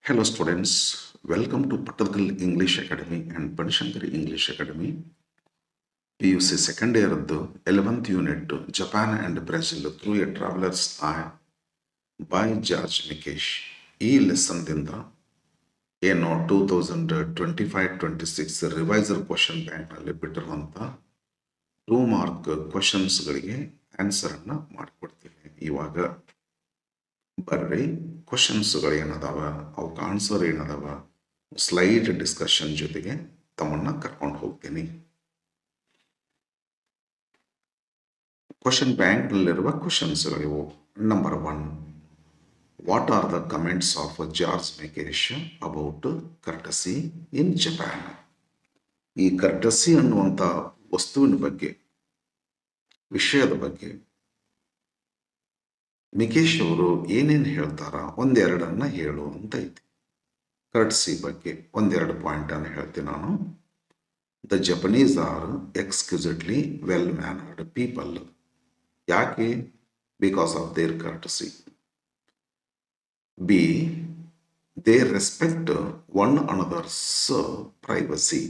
Hello students, welcome to Pattadkal English Academy and Panishankari English Academy. PUC second year of the 11th unit Japan and Brazil through a traveler's eye by George Mikesh. ಈ ಲೆಸನ್ದಿಂದ ಏನು 2025-26 ರಿವೈಸರ್ question ಬ್ಯಾಂಕ್ನಲ್ಲಿ ಬಿಟ್ಟಿರುವಂಥ 2 mark ಕ್ವಶನ್ಸ್ಗಳಿಗೆ ಆನ್ಸರನ್ನು ಮಾಡಿಕೊಡ್ತೀನಿ. ಇವಾಗ ಬರ್ರಿ ಕ್ವಶನ್ಸ್ಗಳು ಏನದಾವ, ಅವಕ್ಕೆ answer ಏನದಾವ, slide discussion ಜೊತೆಗೆ ತಮ್ಮನ್ನ ಕರ್ಕೊಂಡು ಹೋಗ್ತೀನಿ. ಕ್ವಶನ್ ಬ್ಯಾಂಕ್ನಲ್ಲಿರುವ ಕ್ವಶನ್ಸ್ಗಳಿವು. Number 1, what are the comments of George Mikes about courtesy in Japan? ಈ ಕರ್ಟಸಿ ಅನ್ನುವಂಥ ವಸ್ತುವಿನ ಬಗ್ಗೆ, ವಿಷಯದ ಬಗ್ಗೆ ಮಿಕೇಶ್ ಅವರು ಏನೇನು ಹೇಳ್ತಾರ ಒಂದೆರಡನ್ನ ಹೇಳು ಅಂತ ಐತಿ. ಕರ್ಟಸಿ ಬಗ್ಗೆ ಒಂದೆರಡು ಪಾಯಿಂಟ್ ಅನ್ನು ಹೇಳ್ತೀನಿ ನಾನು. The Japanese are exquisitely well mannered people. ಯಾಕೆ? Because of their courtesy. B, they respect one another's privacy.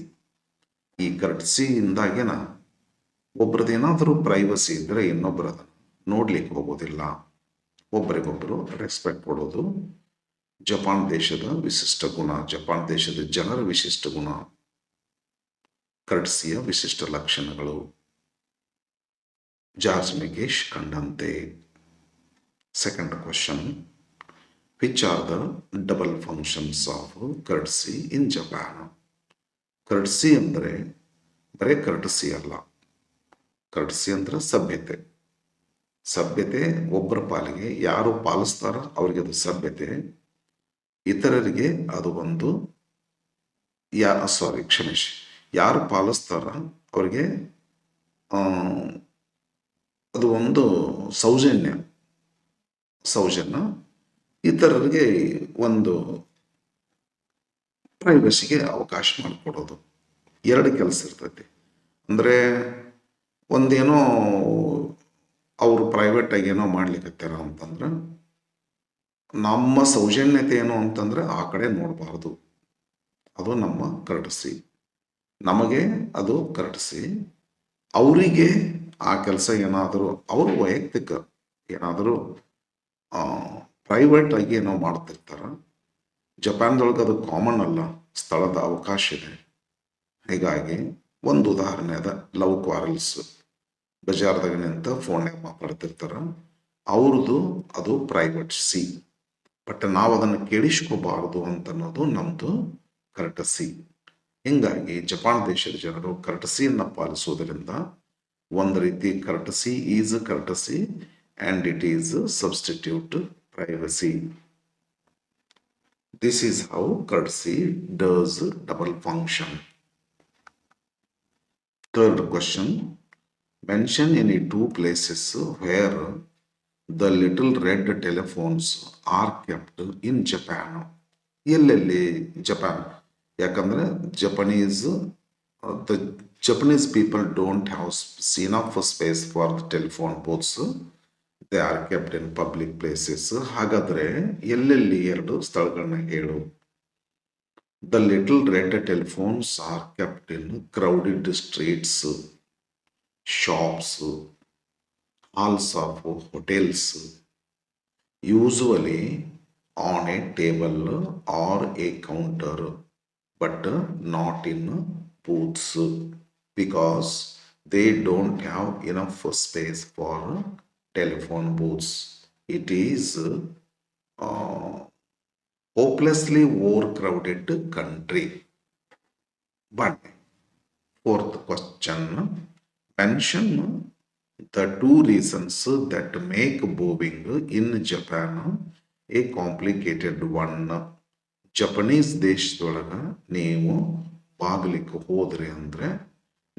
ಈ ಕರ್ಟಸಿಯಿಂದಾಗೇನ ಒಬ್ರದ್ದೇನಾದರೂ ಪ್ರೈವಸಿ ಇದ್ರೆ ಇನ್ನೊಬ್ಬರದ ನೋಡ್ಲಿಕ್ಕೆ ಹೋಗೋದಿಲ್ಲ. ಒಬ್ಬರಿಗೊಬ್ಬರು ರೆಸ್ಪೆಕ್ಟ್ ಕೊಡೋದು ಜಪಾನ್ ದೇಶದ ವಿಶಿಷ್ಟ ಗುಣ, ಜಪಾನ್ ದೇಶದ ಜನರ ವಿಶಿಷ್ಟ ಗುಣ, ಕರ್ಟಸಿಯ ವಿಶಿಷ್ಟ ಲಕ್ಷಣಗಳು ಜಾರ್ಜ್ ಮಿಕೇಶ್ ಕಂಡಂತೆ. Second question, which are the double functions of courtesy in Japan? Courtesy ಅಂದರೆ ಬರೇ ಕರ್ಟಸಿ ಅಲ್ಲ, ಕರ್ಟಸಿ ಅಂದ್ರೆ ಸಭ್ಯತೆ. ಸಭ್ಯತೆ ಒಬ್ಬರ ಪಾಲಿಗೆ ಯಾರು ಪಾಲಿಸ್ತಾರ ಅವ್ರಿಗೆ ಅದು ಸಭ್ಯತೆ, ಇತರರಿಗೆ ಅದು ಒಂದು ಯಾರು ಪಾಲಿಸ್ತಾರ ಅವ್ರಿಗೆ ಅದು ಒಂದು ಸೌಜನ್ಯ, ಇತರರಿಗೆ ಒಂದು ಪ್ರೈವಸಿಗೆ ಅವಕಾಶ ಮಾಡಿಕೊಡೋದು. ಎರಡು ಕೆಲಸ ಇರ್ತೈತಿ. ಅಂದರೆ ಒಂದೇನೋ ಅವರು ಪ್ರೈವೇಟಾಗಿ ಏನೋ ಮಾಡ್ಲಿಕ್ಕತ್ತಾರ ಅಂತಂದ್ರೆ ನಮ್ಮ ಸೌಜನ್ಯತೆ ಏನು ಅಂತಂದ್ರೆ ಆ ಕಡೆ ನೋಡಬಾರ್ದು. ಅದು ನಮ್ಮ ಕರ್ಟಸಿ, ನಮಗೆ ಅದು ಕರ್ಟಸಿ. ಅವರಿಗೆ ಆ ಕೆಲಸ ಏನಾದರೂ ಅವರು ವೈಯಕ್ತಿಕ ಏನಾದರೂ ಪ್ರೈವೇಟ್ ಆಗಿ ಏನೋ ಮಾಡ್ತಿರ್ತಾರ. ಜಪಾನ್ದೊಳಗೆ ಅದು ಕಾಮನ್ ಅಲ್ಲ, ಸ್ಥಳದ ಅವಕಾಶ ಇದೆ. ಹೀಗಾಗಿ ಒಂದು ಉದಾಹರಣೆ ಅದ, ಲವ್ ಕ್ವಾರಲ್ಸ್. ಬಜಾರ್ದಾಗ ನಿಂತ ಫೋನ್ಯಾಗ ಮಾತಾಡ್ತಿರ್ತಾರ, ಅವ್ರದ್ದು ಅದು ಪ್ರೈವೇಟ್ ಸಿ. ಬಟ್ ನಾವು ಅದನ್ನು ಕೇಳಿಸ್ಕೋಬಾರ್ದು ಅಂತನ್ನೋದು ನಮ್ದು ಕರ್ಟಸಿ. ಹಿಂಗಾಗಿ ಜಪಾನ್ ದೇಶದ ಜನರು ಕರ್ಟಸಿಯನ್ನು ಪಾಲಿಸೋದ್ರಿಂದ ಒಂದು ರೀತಿ courtesy is courtesy and it is substitute privacy. This is how courtesy does double function. Third question, mention any 2 places where the little red telephones are kept in Japan. ಎಲ್ಲೆಲ್ಲಿ Japan? ಯಾಕಂದ್ರೆ the Japanese people don't have enough space for the telephone booths. They are kept in public places. ಹಾಗಾದ್ರೆ ಎಲ್ಲೆಲ್ಲಿ ಎರಡು ಸ್ಥಳಗಳನ್ನ ಹೇಳು. The little red telephones are kept in crowded streets, shops, halls of hotels, usually on a table or a counter, but not in booths, because they don't have enough space for telephone booths. It is hopelessly overcrowded country. But fourth question, mention the 2 reasons that make moving in Japan a complicated one. Japanese ದೇಶದೊಳಗೆ ನೀವು ಬಾಗ್ಲಿಕ್ಕೆ ಹೋದ್ರಿ ಅಂದ್ರೆ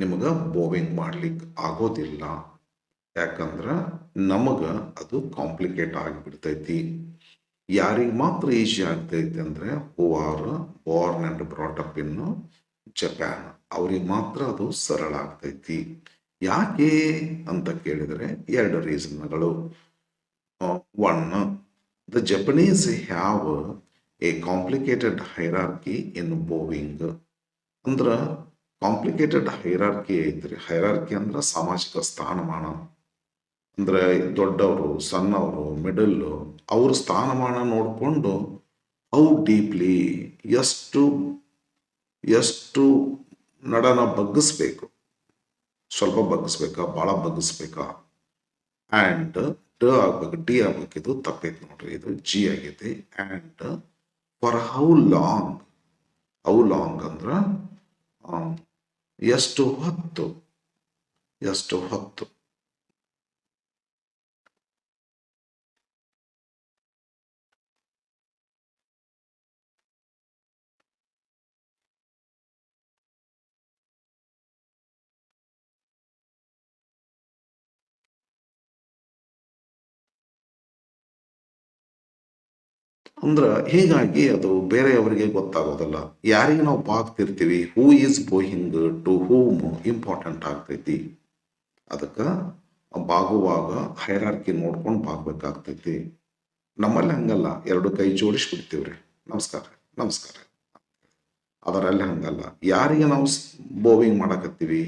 ನಿಮಗೆ moving ಮಾಡ್ಲಿಕ್ಕೆ ಆಗೋದಿಲ್ಲ. ಯಾಕಂದ್ರೆ ನಮಗೆ ಅದು ಕಾಂಪ್ಲಿಕೇಟ್ ಆಗಿಬಿಡ್ತೈತಿ. ಯಾರಿಗೆ ಮಾತ್ರ ಈಜಿ ಆಗ್ತೈತಿ ಅಂದ್ರೆ who are born and brought up in Japan, ಅವ್ರಿಗೆ ಮಾತ್ರ ಅದು ಸರಳ ಆಗ್ತೈತಿ. ಯಾಕೆ ಅಂತ ಕೇಳಿದರೆ 2 ರೀಸನ್ಗಳು. 1, the Japanese have A complicated hierarchy in bowing. ಅಂದ್ರೆ ಕಾಂಪ್ಲಿಕೇಟೆಡ್ ಹೈರಾರ್ಕಿ ಐತ್ರಿ. ಹೈರಾರ್ಕಿ ಅಂದ್ರೆ ಸಾಮಾಜಿಕ ಸ್ಥಾನಮಾನ. ಅಂದ್ರೆ ದೊಡ್ಡವರು, ಸಣ್ಣವರು, ಮಿಡಲ್, ಅವ್ರ ಸ್ಥಾನಮಾನ ನೋಡಿಕೊಂಡು ಹೌ ಡೀಪ್ಲಿ, ಎಷ್ಟು ಎಷ್ಟು ನಡನ ಬಗ್ಗಿಸ್ಬೇಕು, ಸ್ವಲ್ಪ ಬಗ್ಗಿಸ್ಬೇಕಾ, ಭಾಳ ಬಗ್ಗಿಸ್ಬೇಕಾ. ಆ್ಯಂಡ್ ಡ ಆಗ್ಬೇಕು, ಡಿ ಆಗ್ಬೇಕು. ಇದು ತಪ್ಪೈತೆ ನೋಡ್ರಿ, ಇದು ಜಿ ಆಗೈತಿ. ಆ್ಯಂಡ್ ಫಾರ್ ಹೌ ಲಾಂಗ್ ಅಂದ್ರೆ ಎಷ್ಟು ಹೊತ್ತು, ಎಷ್ಟು ಹೊತ್ತು. ಅಂದ್ರೆ ಹೀಗಾಗಿ ಅದು ಬೇರೆಯವರಿಗೆ ಗೊತ್ತಾಗೋದಲ್ಲ. ಯಾರಿಗೆ ನಾವು ಬಾಗ್ತಿರ್ತೀವಿ, who is bowing to whom important ಆಗ್ತೈತಿ. ಅದಕ್ಕೆ ಬಾಗುವಾಗ ಹೈರಾರ್ಕಿ ನೋಡ್ಕೊಂಡು ಬಾಗ್ಬೇಕಾಗ್ತೈತಿ. ನಮ್ಮಲ್ಲಿ ಹಂಗಲ್ಲ, ಎರಡು ಕೈ ಜೋಡಿಸ್ಬಿಡ್ತೀವ್ರಿ, ನಮಸ್ಕಾರ ನಮಸ್ಕಾರ. ಅದರಲ್ಲಿ ಹಂಗಲ್ಲ. ಯಾರಿಗೆ ನಾವು ಬೋವಿಂಗ್ ಮಾಡಕತ್ತೀವಿ,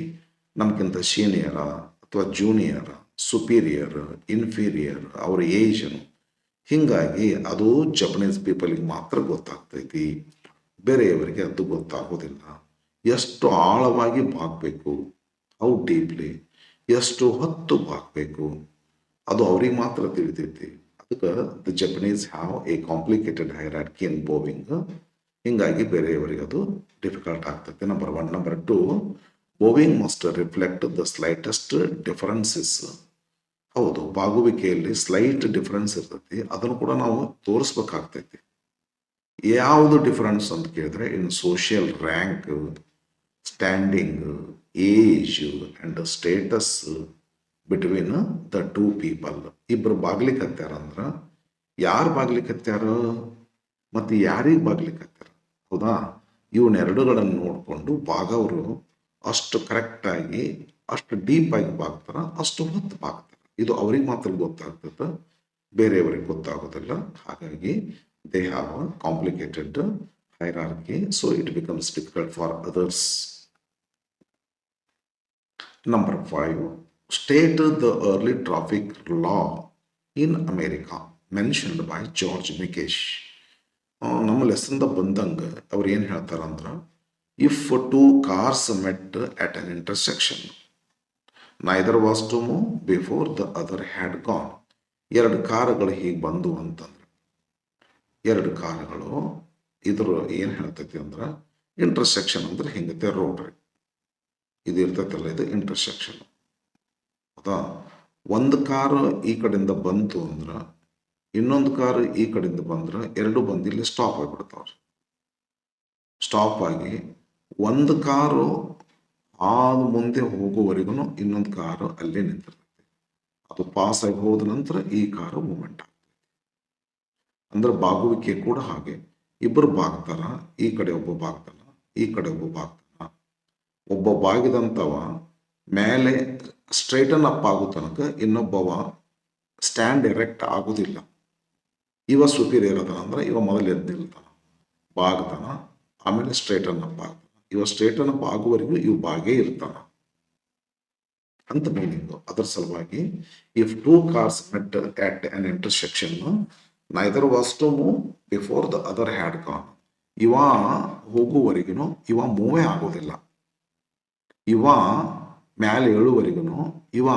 ನಮ್ಗಿಂತ ಸೀನಿಯರ ಅಥವಾ ಜೂನಿಯರ್, ಸುಪೀರಿಯರ್, ಇನ್ಫೀರಿಯರ್, ಅವ್ರ ಏಜನು. ಹೀಗಾಗಿ ಅದು ಜಪನೀಸ್ ಪೀಪಲ್ಗೆ ಮಾತ್ರ ಗೊತ್ತಾಗ್ತೈತಿ, ಬೇರೆಯವರಿಗೆ ಅದು ಗೊತ್ತಾಗೋದಿಲ್ಲ. ಎಷ್ಟು ಆಳವಾಗಿ ಬಾಗಬೇಕು, ಹೌ ಡೀಪ್ಲಿ, ಎಷ್ಟು ಹೊತ್ತು ಬಾಗಬೇಕು, ಅದು ಅವ್ರಿಗೆ ಮಾತ್ರ ತಿಳಿತೈತಿ. ಅದಕ್ಕೆ the Japanese have A complicated hierarchy in bowing. ಹೀಗಾಗಿ ಬೇರೆಯವರಿಗೆ ಅದು ಡಿಫಿಕಲ್ಟ್ ಆಗ್ತೈತೆ. Number 1. Number 2, bowing must reflect the slightest differences. ಹೌದು, ಬಾಗುವಿಕೆಯಲ್ಲಿ ಸ್ಲೈಟ್ ಡಿಫರೆನ್ಸ್ ಇರ್ತೈತಿ, ಅದನ್ನು ಕೂಡ ನಾವು ತೋರಿಸ್ಬೇಕಾಗ್ತೈತಿ. ಯಾವುದು ಡಿಫರೆನ್ಸ್ ಅಂತ ಕೇಳಿದ್ರೆ, in social rank, standing, age and status between the two people. ಇಬ್ಬರು ಬಾಗ್ಲಿಕತ್ಯಾರ ಅಂದ್ರೆ ಯಾರು ಬಾಗ್ಲಿಕತ್ಯಾರ ಮತ್ತು ಯಾರಿಗೆ ಬಾಗ್ಲಿಕತ್ಯಾರ, ಹೌದಾ? ಇವನ್ನೆರಡುಗಳನ್ನು ನೋಡಿಕೊಂಡು ಬಾಗವರು ಅಷ್ಟು ಕರೆಕ್ಟಾಗಿ, ಅಷ್ಟು ಡೀಪಾಗಿ ಬಾಗ್ತಾರ, ಅಷ್ಟು ಹೊತ್ತು ಬಾಗ್ತಾರ. ಇದು ಅವ್ರಿಗೆ ಮಾತ್ರ ಗೊತ್ತಾಗ್ತದೆ, ಬೇರೆಯವರಿಗೆ ಗೊತ್ತಾಗೋದಿಲ್ಲ. ಹಾಗಾಗಿ they have a complicated hierarchy, so it becomes difficult for others. Number 5, state the early traffic law in America mentioned by George Mikes. ನಮ್ಮ ಲೆಸನ್ದ ಬಂದಂಗೆ ಅವ್ರು ಏನು ಹೇಳ್ತಾರಂದ್ರೆ, if 2 cars met at an intersection, neither was to move before the other had gone. 2 ಕಾರುಗಳು ಹೀಗೆ ಬಂದು ಅಂತಂದ್ರೆ, 2 ಕಾರುಗಳು ಇದ್ರ ಏನು ಹೇಳ್ತೈತಿ ಅಂದ್ರೆ, ಇಂಟರ್ಸೆಕ್ಷನ್ ಅಂದ್ರೆ ಹಿಂಗತೆ ರೋಡ್ ರೀ, ಇದು ಇರ್ತೈತಲ್ಲ, ಇದು ಇಂಟರ್ಸೆಕ್ಷನ್. ಹೌದಾ? ಒಂದು ಕಾರು ಈ ಕಡೆಯಿಂದ ಬಂತು ಅಂದ್ರೆ, ಇನ್ನೊಂದು ಕಾರು ಈ ಕಡೆಯಿಂದ ಬಂದ್ರೆ, 2 ಬಂದು ಇಲ್ಲಿ ಸ್ಟಾಪ್ ಆಗಿಬಿಡ್ತಾವ್ರಿ. ಸ್ಟಾಪ್ ಆಗಿ ಒಂದು ಕಾರು ಮುಂದೆ ಹೋಗುವವರೆಗೂ ಇನ್ನೊಂದು ಕಾರು ಅಲ್ಲೇ ನಿಂತಿರ್ತೈತಿ. ಅದು ಪಾಸ್ ಆಗಿ ಹೋದ ನಂತರ ಈ ಕಾರು ಮೂವ್ಮೆಂಟ್ ಆಗ್ತೈತಿ. ಅಂದ್ರೆ ಬಾಗುವಿಕೆ ಕೂಡ ಹಾಗೆ, ಇಬ್ಬರು ಬಾಗ್ತಾರ, ಈ ಕಡೆ ಒಬ್ಬ ಬಾಗ್ತಾನ, ಈ ಕಡೆ ಒಬ್ಬ ಬಾಗ್ತಾನ. ಒಬ್ಬ ಬಾಗಿದಂಥವ ಮೇಲೆ ಸ್ಟ್ರೈಟನ್ ಅಪ್ ಆಗೋ ತನಕ ಇನ್ನೊಬ್ಬವ ಸ್ಟ್ಯಾಂಡ್ ಎರೆಕ್ಟ್ ಆಗೋದಿಲ್ಲ. ಇವ ಸುಪೀರಿಯರ್ ಅದ ಅಂದ್ರೆ ಇವ ಮೊದಲು ಎದ್ದು ನಿಲ್ತಾನ, ಬಾಗ್ತಾನ, ಆಮೇಲೆ ಸ್ಟ್ರೈಟನ್ ಅಪ್ ಆಗ್ತಾನ. ಇವ ಸ್ಟ್ರೈಟನ್ ಅಪ್ ಆಗುವವರೆಗೂ ಇವು ಬಾಗೇ ಇರ್ತಾನ ಅಂತ ಮೀನಿಂಗು. ಅದರ ಸಲುವಾಗಿ if 2 cars met at an intersection, neither was to move before the other had gone. ಇವ ಹೋಗುವವರೆಗೂ ಇವ ಮೂವೇ ಆಗೋದಿಲ್ಲ, ಇವ ಮ್ಯಾಲೆ ಏಳುವರೆಗೂ ಇವ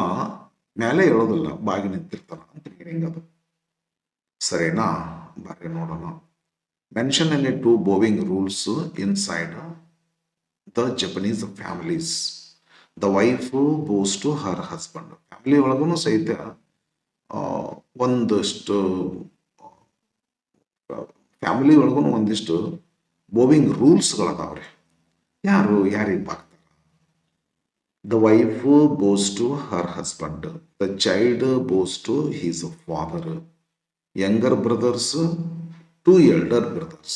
ಮ್ಯಾಲೆ ಏಳೋದಿಲ್ಲ, ಬಾಗಿ ನಿಂತಿರ್ತಾನ ಅಂತ ಮೀನಿಂಗ್ ಅದು. ಸರಿನಾ? ಬರ್ರಿ ನೋಡೋಣ. Mention in 2 bowing rules inside the Japanese families. The wife bows to her husband. Family ಒಳಗೂ ಸಹಿತ ಒಂದಷ್ಟು ಫ್ಯಾಮಿಲಿ ಒಳಗೂ ಒಂದಿಷ್ಟು ಬೋವಿಂಗ್ ರೂಲ್ಸ್ಗಳದಾವ್ರಿ. ಯಾರಿಗೆ ಬಾಗ್ತಾರೆ? The wife bows to her husband, the child bows to his father, younger brothers to elder brothers,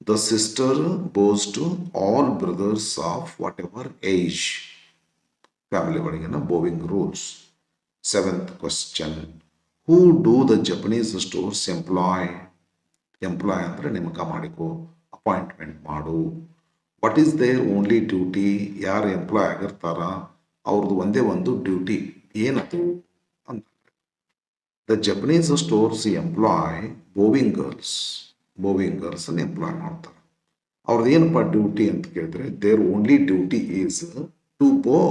the sister bows to all brothers of whatever age. Family ಒಳಗಿನ ಬೋವಿಂಗ್ ರೂಲ್ಸ್. 7th question, who do the Japanese stores employ? Employ ಅಂದರೆ ನೇಮಕ ಮಾಡಿಕೊ, appointment ಮಾಡು. What is their only duty? ಯಾರು employ ಆಗಿರ್ತಾರ ಅವ್ರದ್ದು ಒಂದೇ ಒಂದು ಡ್ಯೂಟಿ ಏನದು ಅಂತ. The Japanese stores employ bowing ಗರ್ಲ್ಸನ್ನು ಎಂಪ್ಲಾಯ್ ಮಾಡ್ತಾರೆ. ಅವ್ರದ್ದು ಏನಪ್ಪ ಡ್ಯೂಟಿ ಅಂತ ಕೇಳಿದ್ರೆ, their only duty is to bow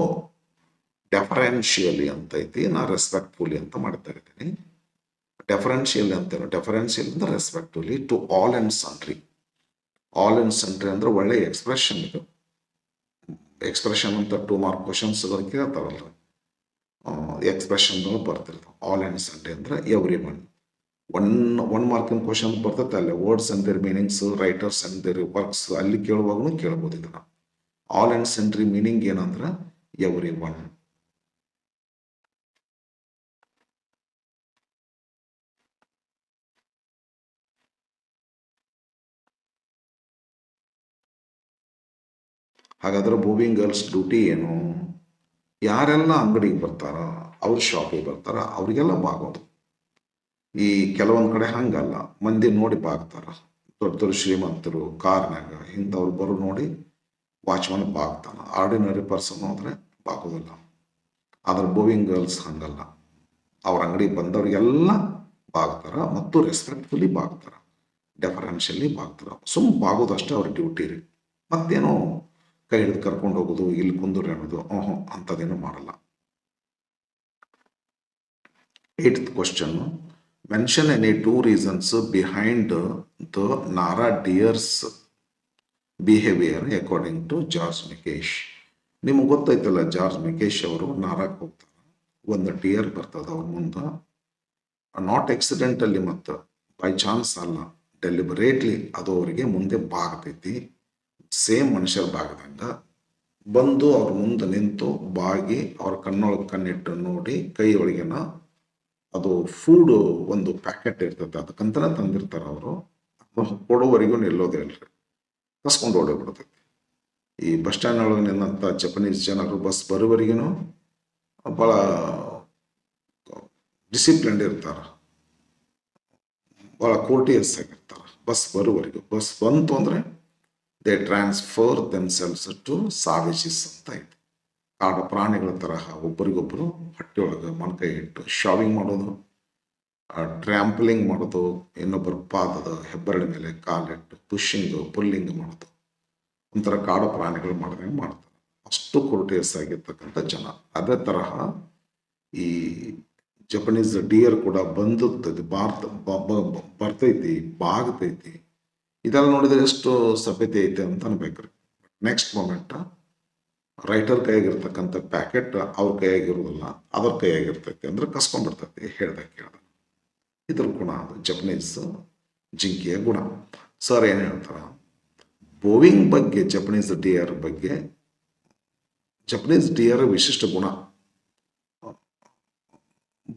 deferentially ಅಂತ ಐತಿ. ನಾ ರೆಸ್ಪೆಕ್ಟ್ಫುಲಿ ಅಂತ ಮಾಡ್ತಾ ಇದ್ದೀನಿ. ಡೆಫರೆನ್ಷಿಯಲ್ ಅಂತ, ಡೆಫರೆನ್ಷಿಯಲ್ ಅಂದ್ರೆ respectfully to all and sundry. All and sundry ಅಂದ್ರೆ ಒಳ್ಳೆ ಎಕ್ಸ್ಪ್ರೆಷನ್. ಇದು ಎಕ್ಸ್ಪ್ರೆಷನ್ ಅಂತ 2 ಮಾರ್ಕ್ ಕ್ವಶನ್ಸ್ ಕೇಳ್ತಾರಲ್ಲ, ಎಕ್ಸ್ಪ್ರೆಷನ್ ಬರ್ತಿರ್ತಾವೆ. ಆಲ್ ಅಂಡ್ ಸನ್ರಿ ಅಂದ್ರೆ ಎವ್ರಿ ಒನ್ ಮಾರ್ಕಿನ ಕ್ವಶನ್ ಬರ್ತೈತೆ ಅಲ್ಲೇ, words and their meanings, writers and their works ಅಲ್ಲಿ ಕೇಳುವಾಗೂ ಕೇಳ್ಬೋದು ಇದನ್ನ. ಆಲ್ ಅಂಡ್ ಸನ್ರಿ ಮೀನಿಂಗ್ ಏನಂದ್ರೆ ಎವ್ರಿ ಒನ್. ಹಾಗಾದ್ರೆ ಬೋವಿಂಗ್ ಗರ್ಲ್ಸ್ ಡ್ಯೂಟಿ ಏನು? ಯಾರೆಲ್ಲ ಅಂಗಡಿಗೆ ಬರ್ತಾರ, ಅವ್ರ ಶಾಪಿಗೆ ಬರ್ತಾರ, ಅವ್ರಿಗೆಲ್ಲ ಬಾಗೋದು. ಈ ಕೆಲವೊಂದು ಕಡೆ ಹಂಗಲ್ಲ, ಮಂದಿ ನೋಡಿ ಬಾಗ್ತಾರ. ದೊಡ್ಡ ದೊಡ್ಡ ಶ್ರೀಮಂತರು ಕಾರ್ನಾಗ ಇಂಥವ್ರು ಬರೋ ನೋಡಿ ವಾಚ್ಮನ್ ಬಾಗ್ತಾನ. ಆರ್ಡಿನರಿ ಪರ್ಸನ್ ಹೋದ್ರೆ ಬಾಗೋದಿಲ್ಲ. ಆದ್ರೆ ಬೋವಿಂಗ್ ಗರ್ಲ್ಸ್ ಹಂಗಲ್ಲ, ಅವ್ರ ಅಂಗಡಿಗೆ ಬಂದವ್ರಿಗೆಲ್ಲ ಬಾಗ್ತಾರ ಮತ್ತು ರೆಸ್ಪೆಕ್ಟ್ಫುಲಿ ಬಾಗ್ತಾರ, ಡೆಫರೆನ್ಷಿಯಲಿ ಬಾಗ್ತಾರ. ಬಾಗೋದಷ್ಟೇ ಅವ್ರ ಡ್ಯೂಟಿ ರೀ. ಮತ್ತೇನೋ ಕೈ ಹಿಡಿದು ಕರ್ಕೊಂಡು ಹೋಗೋದು, ಇಲ್ಲಿ ಕುಂದೂರಿ ಅನ್ನೋದು ಅಂಥದ್ದೇನು ಮಾಡಲ್ಲ. 8th question, mention any 2 reasons behind the Nara deer's behaviour according to George Mikes. ನಿಮ್ಗೆ ಗೊತ್ತೈತಲ್ಲ, ಜಾರ್ಜ್ ಮಿಕೇಶ್ ಅವರು ನಾರಾಕ್ ಹೋಗ್ತಾರೆ, ಒಂದು ಡಿಯರ್ ಬರ್ತದೆ ಅವ್ರ ಮುಂದೆ. ನಾಟ್ ಆಕ್ಸಿಡೆಂಟಲ್ಲಿ ಮತ್ತು ಬೈ ಚಾನ್ಸ್ ಅಲ್ಲ, ಡೆಲಿಬರೇಟ್ಲಿ ಅದು ಅವರಿಗೆ ಮುಂದೆ ಬಾಗ್ತೈತಿ. ಸೇಮ್ ಮನುಷ್ಯರ ಬಾಗದಂಗ ಬಂದು ಅವ್ರ ಮುಂದೆ ನಿಂತು ಬಾಗಿ ಅವ್ರ ಕಣ್ಣೊಳಗೆ ಕಣ್ಣಿಟ್ಟು ನೋಡಿ, ಕೈ ಒಳಗೆನ ಅದು ಫುಡ್ ಒಂದು ಪ್ಯಾಕೆಟ್ ಇರ್ತದೆ, ಅದಕ್ಕಂತನೇ ತಂದಿರ್ತಾರೆ ಅವರು. ಕೊಡೋವರೆಗೂ ನಿಲ್ಲೋದೇ ಇಲ್ರಿ, ಕಸ್ಕೊಂಡು ಓಡೋಗ್ಬಿಡ್ತೈತಿ. ಈ ಬಸ್ ಸ್ಟ್ಯಾಂಡ್ ಒಳಗೆ ನಿನ್ನಂಥ ಜಪನೀಸ್ ಜನರು ಬಸ್ ಬರೋವರೆಗೂ ಭಾಳ ಡಿಸಿಪ್ಲಿನ್ಡ್ ಇರ್ತಾರೆ, ಭಾಳ ಕೋರ್ಟಿಯಸ್ ಆಗಿರ್ತಾರೆ. ಬಸ್ ಬರೋವರೆಗೂ, ಬಸ್ ಬಂತು ಅಂದರೆ ದೇ ಟ್ರಾನ್ಸ್ಫರ್ ದೆಮ್ಸೆಲ್ಸ್ ಟು ಸಾವೇಜಸ್ ಅಂತ ಐತಿ. ಕಾಡು ಪ್ರಾಣಿಗಳ ತರಹ ಒಬ್ಬರಿಗೊಬ್ಬರು ಹೊಟ್ಟೆಯೊಳಗೆ ಮೊಣಕೈ ಇಟ್ಟು ಶಾವಿಂಗ್ ಮಾಡೋದು, ಟ್ರ್ಯಾಂಪಲಿಂಗ್ ಮಾಡೋದು, ಇನ್ನೊಬ್ಬರ ಪಾದದ ಹೆಬ್ಬರಳ ಮೇಲೆ ಕಾಲಿಟ್ಟು ಪುಲ್ಲಿಂಗ್ ಮಾಡೋದು, ಒಂಥರ ಕಾಡು ಪ್ರಾಣಿಗಳು ಮಾಡಿದಂಗೆ ಮಾಡ್ತಾರೆ. ಅಷ್ಟು ಕೋರ್ಟಿಯಸ್ ಆಗಿರ್ತಕ್ಕಂಥ ಜನ. ಅದೇ ತರಹ ಈ ಜಪನೀಸ್ ಡಿಯರ್ ಕೂಡ ಬಂದುತ್ತದೆ, ಬರ್ತೈತಿ, ಬಾಗ್ತೈತಿ. ಇದೆಲ್ಲ ನೋಡಿದ್ರೆ ಎಷ್ಟು ಸಭ್ಯತೆ ಐತೆ ಅಂತ ಅನ್ಬೇಕ್ರಿ. ನೆಕ್ಸ್ಟ್ ಮೊಮೆಂಟ್ ರೈಟರ್ ಕೈಯಾಗಿರ್ತಕ್ಕಂಥ ಪ್ಯಾಕೆಟ್ ಅವ್ರ ಕೈಯಾಗಿರೋದಿಲ್ಲ, ಅದ್ರ ಕೈಯಾಗಿರ್ತೈತಿ, ಅಂದ್ರೆ ಕಸ್ಕೊಂಡ್ಬಿಡ್ತೈತಿ ಹೇಳ್ದ ಕೇಳ್ದ. ಇದ್ರ ಗುಣ ಅದು ಜಪನೀಸ್ ಜಿಂಕೆಯ ಗುಣ. ಸರ್ ಏನು ಹೇಳ್ತಾರ ಬೋವಿಂಗ್ ಬಗ್ಗೆ, ಜಪನೀಸ್ ಡಿಯರ್ ಬಗ್ಗೆ, ಜಪನೀಸ್ ಡಿಯರ್ ವಿಶಿಷ್ಟ ಗುಣ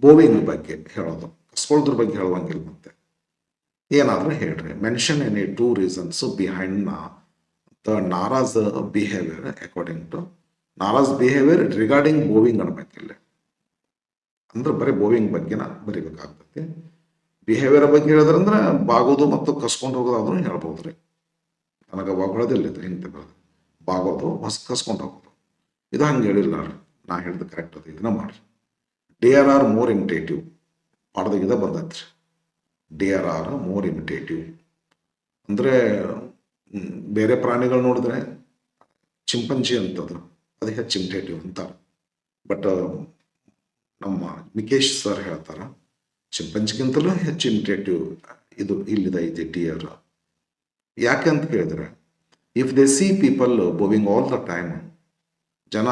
ಬೋವಿಂಗ್ ಬಗ್ಗೆ ಹೇಳೋದು, ಕಸ್ಕೊಳ್ಳೋದ್ರ ಬಗ್ಗೆ ಹೇಳುವಂಗಿಲ್ಲ. ಮತ್ತೆ ಏನಾದರೂ ಹೇಳ್ರಿ. Mention any 2 reasons behind the Nara's behaviour according to Nara's behaviour regarding bowing ಅನ್ಬೇಕಿಲ್ಲ. ಅಂದ್ರೆ ಬರೀ ಬೋವಿಂಗ್ ಬಗ್ಗೆನ ಬರಿಬೇಕಾಗ್ತೈತಿ. ಬಿಹೇವಿಯರ್ ಬಗ್ಗೆ ಹೇಳಿದ್ರಂದ್ರೆ ಬಾಗೋದು ಮತ್ತು ಕಸ್ಕೊಂಡು ಹೋಗೋದು ಆದ್ರೂ ಹೇಳ್ಬೋದು ರೀ. ನನಗೆ ಹೊಗಳೋದಿಲ್ಲ ಇದು, ಹಿಂದೆ ಬರೋದು ಬಾಗೋದು ಕಸ್ಕೊಂಡು ಹೋಗೋದು, ಇದು ಹಂಗೆ ಹೇಳಿಲ್ಲ ರೀ. ನಾ ಹೇಳಿದ ಕರೆಕ್ಟ್ ಅದು, ಇದನ್ನ ಮಾಡ್ರಿ. ಡಿಯರ್ ಆರ್ ಮೋರ್ ಇಮಿಟೇಟಿವ್ ಪಾಡ್ದಾಗಿದ ಬಂದೈತ್ರಿ. ಡಿಯರ್ ಆರ್ ಮೋರ್ ಇಮಿಟೇಟಿವ್ ಅಂದರೆ ಬೇರೆ ಪ್ರಾಣಿಗಳು ನೋಡಿದ್ರೆ ಚಿಂಪಂಜಿ ಅಂತದ್ದು, ಅದು ಹೆಚ್ಚು ಇಮಿಟೇಟಿವ್ ಅಂತಾರೆ. ಬಟ್ ನಮ್ಮ ಮಿಕೇಶ್ ಸರ್ ಹೇಳ್ತಾರೆ ಚಿಂಪಂಜಿಗಿಂತಲೂ ಹೆಚ್ಚು ಇಮಿಟೇಟಿವ್ ಇದು ಇಲ್ಲಿದೆ ಇದೆ ಡಿಯರ್. ಯಾಕೆ ಅಂತ ಕೇಳಿದ್ರೆ, if they see people bowing all the time, ಜನ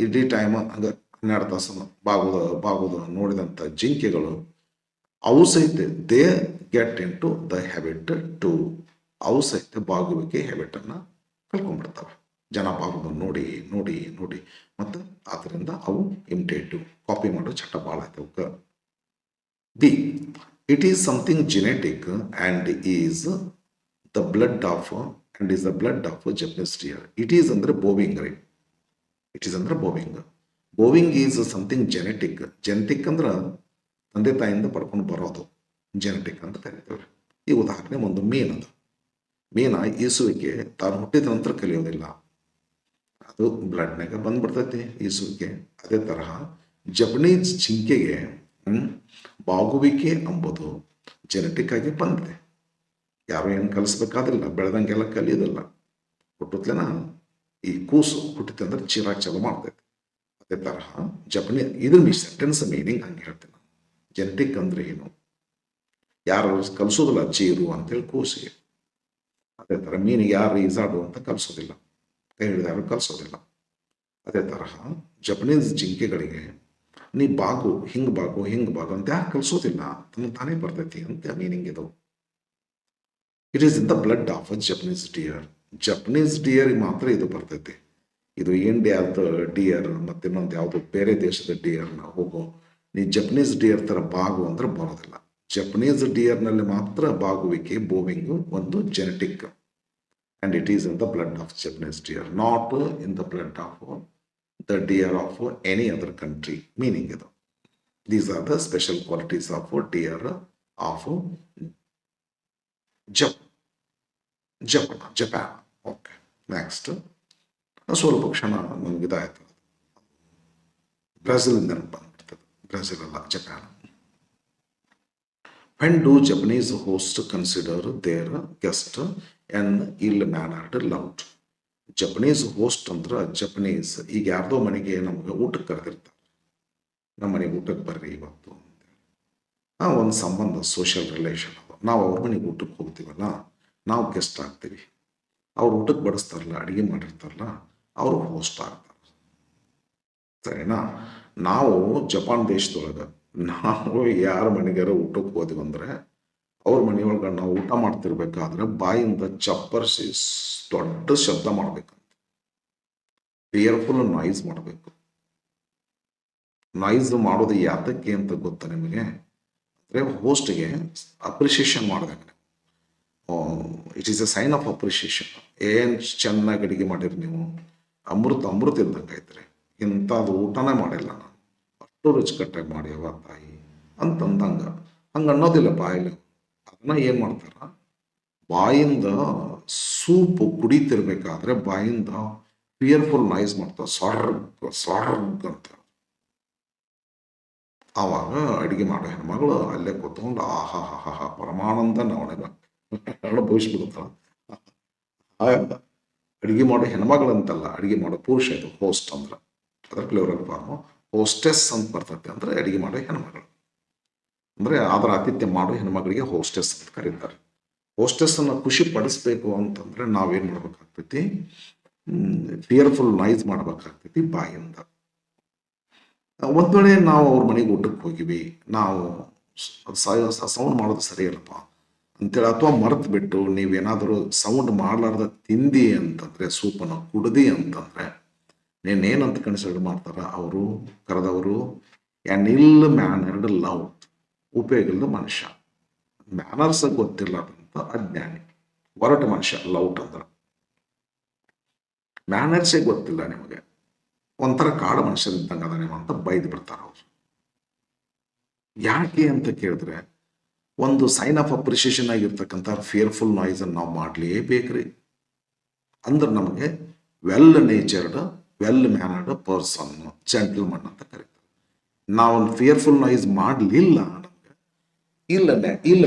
ಇಡೀ ಟೈಮ್ ಹಂಗೆ 12 ತಾಸು ಬಾಗೋದು ನೋಡಿದಂಥ ಜಿಂಕೆಗಳು ಅವು ಸಹಿತ they get into the habit too, ಅವು ಸಹಿತ ಬಾಗುವಿಕೆ ಹ್ಯಾಬಿಟನ್ನು ಕಳ್ಕೊಂಡ್ಬಿಡ್ತವೆ. ಜನ ಬಾಗೋದು ನೋಡಿ ನೋಡಿ ನೋಡಿ ಮತ್ತು ಆದ್ದರಿಂದ ಅವು ಇಮಿಟೇಟಿವ್, ಕಾಪಿ ಮಾಡೋ ಚಟ ಭಾಳ ಆಯ್ತು ಅವಕ್ಕೆ. B, it is something genetic and is the blood of Japanese dear. It is ಅಂದರೆ ಬೋವಿಂಗ್ ರೀ. ಇಟ್ ಈಸ್ ಅಂದ್ರೆ bowing is something genetic. Genetic ಅಂದ್ರೆ ತಂದೆ ತಾಯಿಯಿಂದ ಪಡ್ಕೊಂಡು ಬರೋದು, ಜೆನೆಟಿಕ್ ಅಂತ ಕರಿತೇವೆ. ಈ ಉದಾಹರಣೆ ಒಂದು ಮೀನದ. ಮೀನ ಈಸುವಿಕೆ ತಾನು ಹುಟ್ಟಿದ ನಂತರ ಕಲಿಯೋದಿಲ್ಲ, ಅದು ಬ್ಲಡ್ನಾಗ ಬಂದ್ಬಿಡ್ತೈತಿ ಈಸುವಿಕೆ. ಅದೇ ತರಹ ಜಪನೀಸ್ ಜಿಂಕೆಗೆ ಬಾಗುವಿಕೆ ಎಂಬುದು ಜೆನೆಟಿಕ್ ಆಗಿ ಬಂದಿದೆ. ಯಾರು ಏನು ಕಲಿಸ್ಬೇಕಾದಿಲ್ಲ, ಬೆಳೆದಂಗೆಲ್ಲ ಕಲಿಯೋದಿಲ್ಲ. ಹುಟ್ಟುತ್ತಲೇನ ಈ ಕೂಸು ಹುಟ್ಟಿತೆ ಅಂದ್ರೆ ಚಿರಾಕ್ ಚಾಲು ಮಾಡ್ತೈತೆ. ಅದೇ ತರಹ ಜಪನೀಸ್ ಇದ್ರ ಸೆಂಟೆನ್ಸ್ ಮೀನಿಂಗ್ ಹಂಗೆ ಹೇಳ್ತೀನಿ ನಾನು. ಜೆನೆಟಿಕ್ ಅಂದ್ರೆ ಏನು, ಯಾರು ಕಲಿಸೋದಿಲ್ಲ ಚೀರು ಅಂತೇಳಿ ಕೂಸಿಗೆ. ಅದೇ ಥರ ಮೀನಿಗೆ ಯಾರು ಈಜಾಡು ಅಂತ ಕಲಿಸೋದಿಲ್ಲ, ಕೈ ಹಿಡಿದು ಯಾರು ಕಲಿಸೋದಿಲ್ಲ. ಅದೇ ತರಹ ಜಪನೀಸ್ ಜಿಂಕೆಗಳಿಗೆ ನೀ ಬಾಗು ಹಿಂಗೆ ಬಾಗು ಅಂತ ಯಾರು ಕಲಿಸೋದಿಲ್ಲ, ತನ್ನ ತಾನೇ ಬರ್ತೈತಿ ಅಂತ ಮೀನಿಂಗ್ ಇದು. It is in the blood of a Japanese dear. Japanese dear ಮಾತ್ರ ಇದು ಬರ್ತೈತಿ. ಇದು ಇಂಡಿಯಾದ ಡಿಯರ್ ಮತ್ತು ಇನ್ನೊಂದು ಯಾವುದು ಬೇರೆ ದೇಶದ ಡಿಯರ್ನ ಹೋಗೋ ನೀ ಜಪನೀಸ್ ಡಿಯರ್ ಥರ ಬಾಗು ಅಂದ್ರೆ ಬರೋದಿಲ್ಲ. ಜಪನೀಸ್ ಡಿಯರ್ನಲ್ಲಿ ಮಾತ್ರ ಬಾಗುವಿಕೆ, ಬೋವಿಂಗು ಒಂದು genetic, and it is in the blood of Japanese deer, not in the blood of the deer of any other country. Meaning ಇದು. These are the special qualities of deer of Japan. Okay, next ಸ್ವಲ್ಪ ಕ್ಷಣ ನಮ್ಗೆ ಇದಾಯ್ತು, ಬ್ರೆಜಿಲಿಂದ ಬಂದ್ಬಿಡ್ತದೆ. Brazil ಅಲ್ಲ, Japan. When do Japanese host consider their guest an ill mannered lout. Japanese host ಅಂದ್ರೆ Japanese ಈಗ ಯಾರ್ದೋ ಮನೆಗೆ ನಮ್ಗೆ ಊಟಕ್ಕೆ ಕರೆದಿರ್ತಾರೆ, ನಮ್ಮ ಮನೆಗೆ ಊಟಕ್ಕೆ ಬರ್ರಿ ಇವತ್ತು ಅಂತೇಳಿ. ಒಂದು ಸಂಬಂಧ, ಸೋಷಿಯಲ್ ರಿಲೇಷನ್ ಅದು. ನಾವು ಅವ್ರ ಮನೆಗೆ ಊಟಕ್ಕೆ ಹೋಗ್ತೀವಲ್ಲ, ನಾವು ಗೆಸ್ಟ್ ಆಗ್ತೀವಿ. ಅವ್ರು ಊಟಕ್ಕೆ ಬಡಿಸ್ತಾರಲ್ಲ, ಅಡುಗೆ ಮಾಡಿರ್ತಾರಲ್ಲ, ಅವರು ಹೋಸ್ಟ್ ಆಗ್ತಾರೆ. ಸರಿನಾ? ನಾವು ಜಪಾನ್ ದೇಶದೊಳಗೆ ನಾವು ಯಾರ ಮನೆಗಾರ ಊಟಕ್ಕೆ ಹೋದ್ವಿ ಅಂದ್ರೆ ಅವ್ರ ಮನೆಯೊಳಗೆ ನಾವು ಊಟ ಮಾಡ್ತಿರ್ಬೇಕಾದ್ರೆ ಬಾಯಿಂದ ಚಪ್ಪರಿಸಿ ದೊಡ್ಡ ಶಬ್ದ ಮಾಡ್ಬೇಕಂತ, ಫಿಯರ್ಫುಲ್ ನಾಯ್ಸ್ ಮಾಡಬೇಕು. ನಾಯ್ಸ್ ಮಾಡೋದು ಯಾತಕ್ಕೆ ಅಂತ ಗೊತ್ತಾ ನಿಮಗೆ? ಅಂದರೆ ಹೋಸ್ಟ್ಗೆ ಅಪ್ರಿಷಿಯೇಷನ್ ಮಾಡ್ಬೇಕು. It is a sign of appreciation. ಏನು ಚೆನ್ನಾಗಿ ಅಡುಗೆ ಮಾಡಿರಿ ನೀವು, ಅಮೃತ ಇದ್ದಂಗೆ ಐತ್ರಿ, ಇಂಥದ್ದು ಊಟನೇ ಮಾಡಿಲ್ಲ ನಾನು, ಅಷ್ಟು ರುಚಿಕಟ್ಟಾಗಿ ಮಾಡ್ಯವ ತಾಯಿ ಅಂತಂದಂಗೆ. ಹಂಗೆ ಅನ್ನೋದಿಲ್ಲ ಬಾಯಲ್ಲಿ. ಅದನ್ನ ಏನು ಮಾಡ್ತಾರ, ಬಾಯಿಂದ ಸೂಪು ಕುಡಿತಿರ್ಬೇಕಾದ್ರೆ ಬಾಯಿಂದ ಫಿಯರ್ಫುಲ್ ನಾಯ್ಸ್ ಮಾಡ್ತಾರೆ, ಸ್ವರ್ಗ್ ಅಂತ. ಆವಾಗ ಅಡುಗೆ ಮಾಡೋ ಹೆಣ್ಮಗಳು ಅಲ್ಲೇ ಕೂತ್ಕೊಂಡು ಆಹಾ ಹಾ ಹಾ ಪರಮಾನಂದ ಅವನಿಗೆ ಅನುಭವಿಸ್ಬಿಡುತ್ತಾಳ. ಅಡುಗೆ ಮಾಡೋ ಹೆಣ್ಮಗಳಂತಲ್ಲ, ಅಡುಗೆ ಮಾಡೋ ಪುರುಷ ಇದು ಹೋಸ್ಟ್ ಅಂದ್ರೆ. ಅದರ ಪ್ಲೂರಲ್ ಫಾರ್ಮು ಹೋಸ್ಟೆಸ್ ಅಂತ ಬರ್ತೈತೆ. ಅಂದರೆ ಅಡುಗೆ ಮಾಡೋ ಹೆಣ್ಮಗಳು ಅಂದರೆ ಅದರ ಆತಿಥ್ಯ ಮಾಡೋ ಹೆಣ್ಮಗಳಿಗೆ ಹೋಸ್ಟೆಸ್ ಅಂತ ಕರೀತಾರೆ. ಹೋಸ್ಟೆಸ್ಸನ್ನು ಖುಷಿ ಪಡಿಸ್ಬೇಕು ಅಂತಂದರೆ ನಾವೇನು ಮಾಡ್ಬೇಕಾಗ್ತೈತಿ, ಫಿಯರ್ಫುಲ್ ನಾಯ್ಸ್ ಮಾಡ್ಬೇಕಾಗ್ತೈತಿ ಬಾಯಿಂದ. ಒಂದು ವೇಳೆ ನಾವು ಅವ್ರ ಮನೆಗೆ ಊಟಕ್ಕೆ ಹೋಗಿವಿ, ನಾವು ಸೌಂಡ್ ಮಾಡೋದು ಸರಿಯಲ್ಲಪ್ಪ ಅಂತೇಳಿ, ಅಥವಾ ಮರೆತು ಬಿಟ್ಟು ನೀವೇನಾದರೂ ಸೌಂಡ್ ಮಾಡಲಾರ್ದ ತಿಂದಿ ಅಂತಂದರೆ, ಸೂಪನ್ನು ಕುಡ್ದಿ ಅಂತಂದರೆ, ನೀನೇನಂತ ಕನ್ಸಿಡರ್ ಮಾಡ್ತಾರ ಅವರು ಕರೆದವರು? ಆ್ಯನ್ ಇಲ್ ಮ್ಯಾನರ್ಡ್ ಲೌಡ್, ಉಪಯೋಗ ಇಲ್ಲದ ಮನುಷ್ಯ, ಮ್ಯಾನರ್ಸ್ ಗೊತ್ತಿಲ್ಲದಂತ ಅಜ್ಞಾನಿ, ಹೊರಟ ಮನುಷ್ಯ. ಲೌಟ್ ಅಂದ್ರೆ ಮ್ಯಾನರ್ಸೇ ಗೊತ್ತಿಲ್ಲ ನಿಮಗೆ, ಒಂಥರ ಕಾಡು ಮನುಷ್ಯರಿದ್ದಂಗೆ ಅದ ನೀವು ಅಂತ ಬೈದು ಬಿಡ್ತಾರೆ ಅವರು. ಯಾಕೆ ಅಂತ ಕೇಳಿದ್ರೆ, ಒಂದು ಸೈನ್ ಆಫ್ ಅಪ್ರಿಷಿಯೇಷನ್ ಆಗಿರ್ತಕ್ಕಂಥ ಫಿಯರ್ಫುಲ್ ನಾಯ್ಸನ್ನು ನಾವು ಮಾಡಲೇಬೇಕ್ರಿ. ಅಂದ್ರೆ ನಮಗೆ well natured, well mannered person, gentleman ಅಂತ ಕರೀತಾರೆ. ನಾವು ಫಿಯರ್ಫುಲ್ ನಾಯ್ಸ್ ಮಾಡಲಿಲ್ಲ, ನಮಗೆ ಇಲ್ಲ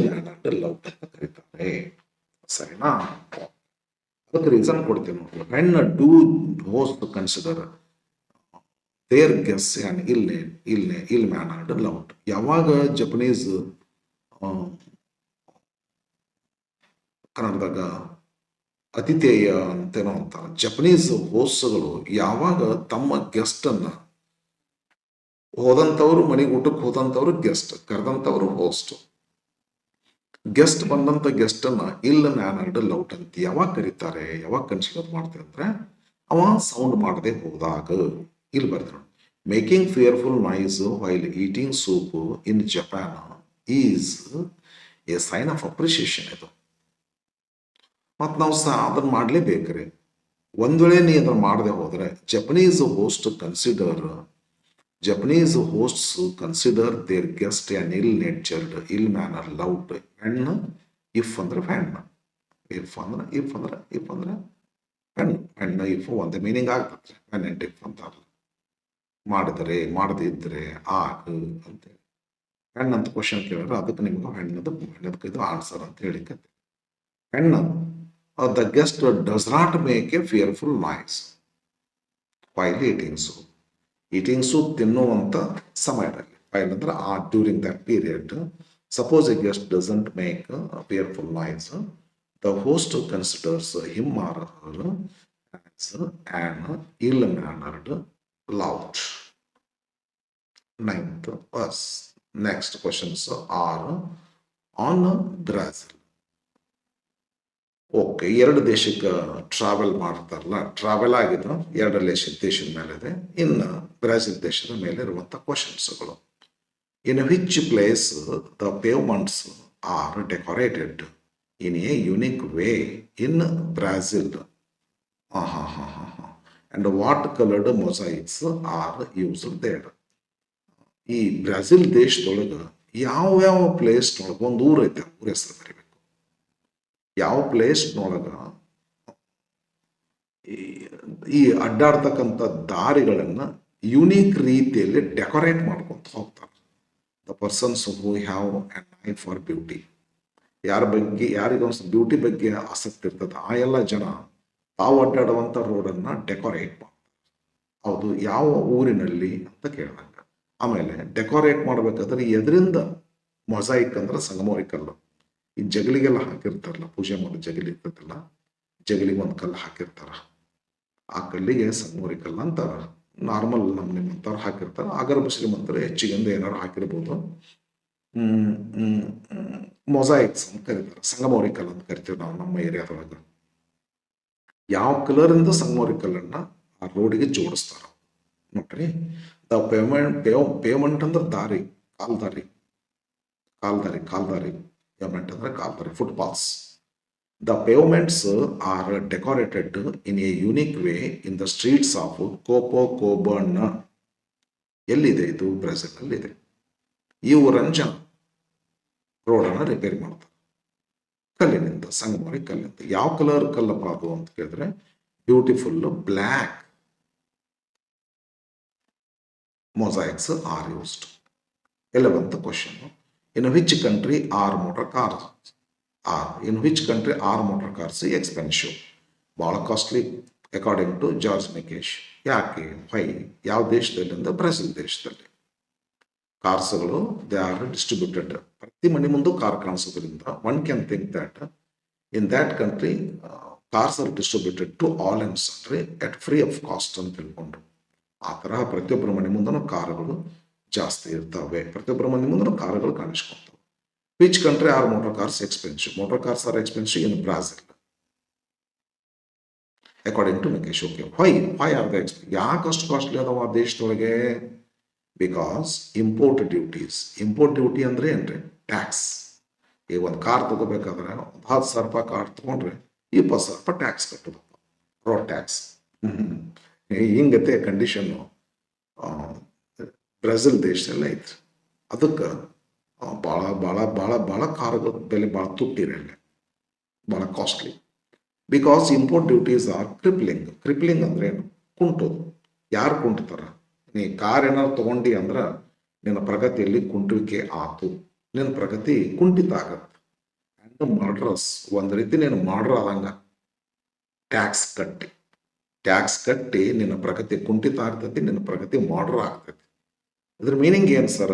ಮ್ಯಾನರ್ಡ್ ಲವ್ ಅಂತ ಕರೀತಾರೆ. ಸರಿನಾ? ಅದಕ್ಕೆ ರೀಸನ್ ಕೊಡ್ತೀನಿ ನೋಡಿ. When do host consider their guests and ill mannered loud. ಯಾವಾಗ ಜಪನೀಸ್ ಕನ್ನಡದಾಗ ಅತಿಥೇಯ ಅಂತೇನೋ ಅಂತಾರೆ, ಜಪನೀಸ್ ಹೋಸ್ಟ್ಗಳು ಯಾವಾಗ ತಮ್ಮ ಗೆಸ್ಟನ್ನು, ಹೋದಂಥವ್ರು ಮನೆಗೆ ಊಟಕ್ಕೆ ಹೋದಂಥವ್ರು ಗೆಸ್ಟ್, ಕರೆದಂಥವ್ರು ಹೋಸ್ಟ್, ಗೆಸ್ಟ್ ಬಂದಂಥ ಗೆಸ್ಟನ್ನು ಇಲ್ ಮ್ಯಾನರ್ಡ್ ಲೌಡ್ ಅಂತ ಯಾವಾಗ ಕರೀತಾರೆ, ಯಾವಾಗ ಕನ್ಸಿಡರ್ ಮಾಡ್ತಾರೆ ಅಂದರೆ ಅವ ಸೌಂಡ್ ಮಾಡದೆ ಹೋದಾಗ. ಇಲ್ಲಿ ಬರ್ತಾರೆ, making fearful noise while eating soup in Japan is a sign of appreciation. ಇದು ಮತ್ತು ನಾವು ಅದನ್ನು ಮಾಡಲೇಬೇಕ್ರಿ. ಒಂದು ವೇಳೆ ನೀ ಅದನ್ನು ಮಾಡದೆ ಹೋದರೆ, Japanese hosts consider their guest an ill natured, ill manner lout, and if ಅಂದ್ರೆ ಹೆಣ್ಣು, ಇಫ್ ಅಂದ್ರೆ ಹೆಣ್ಣು ಇಫ್ ಒಂದೇ ಮೀನಿಂಗ್ ಆಗ್ತದೆ. ವೆನ್ ಅಂಡ್ ಇಫ್ ಅಂತ ಮಾಡಿದರೆ, ಮಾಡದಿದ್ದರೆ, ಆಗ ಅಂತೇಳಿ. ಹೆಣ್ಣಂತ ಕ್ವಶನ್ ಕೇಳಿದ್ರೆ ಅದಕ್ಕೆ ನಿಮ್ಗೆ ಹೆಣ್ಣದಕ್ಕೆ ಇದು ಆನ್ಸರ್ ಅಂತ ಹೇಳಿಕ್ಕೆ. ಹೆಣ್ಣು the guest does not make A fearful noise while eating soup ತಿನ್ನುವಂಥ ಸಮಯದಲ್ಲಿ. ವೈಲ್ ಅಂದ್ರೆ during that period. Suppose A guest doesn't make fearful noise, the host considers him or her as an ill-mannered lout. Ninth verse. Next questions are on Brazil. Okay, 2 ದೇಶಕ್ಕೆ travel ಮಾಡ್ತಾರಲ್ಲ, travel ಆಗಿದ್ದು 2 ದೇಶದ ಮೇಲೆ ಇದೆ. ಇನ್ನು Brazil ದೇಶದ ಮೇಲೆ ಇರುವಂಥ ಕ್ವಶನ್ಸ್ಗಳು. In which place the pavements are decorated in a unique way in Brazil? And what coloured mosaics are used there? ಈ ಬ್ರೆಜಿಲ್ ದೇಶದೊಳಗೆ ಯಾವ ಪ್ಲೇಸ್ನೊಳಗೆ ಒಂದು ಊರು ಐತೆ, ಊರ ಹೆಸರು ಬರೀಬೇಕು. ಯಾವ ಪ್ಲೇಸ್ನೊಳಗ ಈ ಅಡ್ಡಾಡ್ತಕ್ಕಂಥ ದಾರಿಗಳನ್ನು ಯುನೀಕ್ ರೀತಿಯಲ್ಲಿ ಡೆಕೋರೇಟ್ ಮಾಡ್ಕೊಂತ ಹೋಗ್ತಾರೆ. The persons who have an eye for beauty. ಯಾರಿಗೊಂದು ಬ್ಯೂಟಿ ಬಗ್ಗೆ ಆಸಕ್ತಿ ಇರ್ತದೆ ಆ ಎಲ್ಲ ಜನ ತಾವು ಅಡ್ಡಾಡುವಂಥ ರೋಡನ್ನು ಡೆಕೋರೇಟ್ ಮಾಡ್ತಾರೆ. ಹೌದು, ಯಾವ ಊರಿನಲ್ಲಿ ಅಂತ ಕೇಳಿದಾಗ. ಆಮೇಲೆ ಡೆಕೋರೇಟ್ ಮಾಡಬೇಕಾದ್ರೆ ಎದರಿಂದ ಮೊಸೈಕ್ ಅಂದ್ರೆ ಸಂಗಮೋರಿ ಕಲ್ಲು. ಈ ಜಗಲಿಗೆಲ್ಲ ಹಾಕಿರ್ತಾರಲ್ಲ, ಪೂಜೆ ಮಾಡೋ ಜಗಲಿ ಇರ್ತದಲ್ಲ, ಜಗಲಿಗೆ ಒಂದು ಕಲ್ಲು ಹಾಕಿರ್ತಾರ. ಆ ಕಲ್ಲಿಗೆ ಸಂಗಮೋರಿ ಕಲ್ಲು ಅಂತ ನಾರ್ಮಲ್ ನಿಮ್ಮಂಥವ್ರು ಹಾಕಿರ್ತಾರೆ. ಆಗರ್ಭ ಶ್ರೀಮಂತರು ಹೆಚ್ಚಿಗೆಂದು ಏನಾರು ಹಾಕಿರ್ಬೋದು. ಮೊಸೈಕ್ಸ್ ಅಂತ ಕರೀತಾರೆ, ಸಂಗಮೋರಿ ಕಲ್ಲು ಅಂತ ಕರಿತೀವಿ ನಾವು ನಮ್ಮ ಏರಿಯಾದೊಳಗೆ. ಯಾವ ಕಲರಿಂದ ಸಂಗಮೋರಿ ಕಲ್ಲನ್ನ ಆ ರೋಡಿಗೆ ಜೋಡಿಸ್ತಾರ ನೋಡ್ರಿ. ದ ಪೇಮೆಂಟ್ ಅಂದ್ರೆ ದಾರಿ, ಕಾಲ್ದಾರಿ. ಪೇಮೆಂಟ್ ಅಂದ್ರೆ ಕಾಲ್ದಾರಿ, footpaths. The pavements are decorated in a unique way in the streets of Copacabana. ಎಲ್ಲಿದೆ ಇದು? ಬ್ರೆಜಿಲ್ ಅಲ್ಲಿ ಇದೆ. ಈ ಊರನ್ನ ಜನ ರೋಡನ್ನು ರಿಪೇರಿ ಮಾಡ್ತಾರೆ ಕಲ್ಲಿನಿಂದ, ಸಂಗಮರಿ ಕಲ್ಲಿಂದ. ಯಾವ ಕಲರ್ ಕಲ್ಲಪ್ಪ ಅದು ಅಂತ ಕೇಳಿದ್ರೆ beautiful black mosaics are used. 11th question. In which country are motor cars expensive? ಭಾಳ costly according to George Mikes. ಯಾಕೆ? ವೈ? ಯಾವ ದೇಶದಲ್ಲಿ ಅಂದ್ರೆ ಬ್ರೆಜಿಲ್ ದೇಶದಲ್ಲಿ. ಕಾರ್ಸ್ಗಳು ದೇ ಆರ್ ಡಿಸ್ಟ್ರಿಬ್ಯೂಟೆಡ್. ಪ್ರತಿ ಮನೆ ಮುಂದೆ ಕಾರ್ ಕಾಣಿಸೋದ್ರಿಂದ one can think that in that country cars are distributed to all and sundry at free of cost ಅಂತ ತಿಳ್ಕೊಂಡು. ಆ ತರಹ ಪ್ರತಿಯೊಬ್ಬರ ಮನೆ ಮುಂದೂ ಕಾರುಗಳು ಜಾಸ್ತಿ ಇರ್ತವೆ, ಪ್ರತಿಯೊಬ್ಬರ ಮನೆ ಮುಂದೂ ಕಾರುಗಳು ಕಾಣಿಸ್ಕೊಳ್ತವೆ. Which country are motor cars expensive? Motor cars are expensive in Brazil according to Mikes. Okay, why are the expensive? ಯಾಕೆ ಅಷ್ಟು ಕಾಸ್ಟ್ಲಿ ಅದಾವ ಆ ದೇಶದೊಳಗೆ? ಬಿಕಾಸ್ ಇಂಪೋರ್ಟ್ ಡ್ಯೂಟಿ ಅಂದ್ರೆ ಏನ್ರಿ? ಟ್ಯಾಕ್ಸ್. ಈಗ ಒಂದು ಕಾರ್ ತಗೋಬೇಕಾದ್ರೆ 10,000 ರೂಪಾಯಿ ಕಾರ್ ತಗೊಂಡ್ರೆ 20,000 ರೂಪಾಯಿ ಟ್ಯಾಕ್ಸ್ ಕಟ್ಟೋದಪ್ಪ, ರೋಡ್ ಟ್ಯಾಕ್ಸ್. ಹಿಂಗತೆ ಕಂಡೀಷನ್ನು ಬ್ರೆಜಿಲ್ ದೇಶದಲ್ಲೇ ಐತ್ರಿ. ಅದಕ್ಕೆ ಭಾಳ ಕಾರುಗಳ ಬೆಲೆ ಭಾಳ ತುಟ್ಟಿರಲ್ಲ, ಭಾಳ costly. Because import duties are crippling ಅಂದ್ರೆ ಏನು? ಕುಂಟೋದು. ಯಾರು ಕುಂಟ್ತಾರ? ನೀ ಕಾರ್ ಏನಾದ್ರು ತಗೊಂಡಿ ಅಂದ್ರೆ ನಿನ್ನ ಪ್ರಗತಿಯಲ್ಲಿ ಕುಂಟುವಿಕೆ ಆತು, ನಿನ್ನ ಪ್ರಗತಿ ಕುಂಠಿತ ಆಗತ್ತೆ. ಅಂಡ್ ಮರ್ಡರಸ್, ಒಂದು ರೀತಿ ನೀನು ಮರ್ಡರ್ ಆದಂಗ. ಟ್ಯಾಕ್ಸ್ ಕಟ್ಟಿ ನಿನ್ನ ಪ್ರಗತಿ ಕುಂಠಿತ ಆಗ್ತೈತಿ, ನಿನ್ನ ಪ್ರಗತಿ ಮರ್ಡರ್ ಆಗ್ತೈತಿ. ಇದ್ರ ಮೀನಿಂಗ್ ಏನು sir?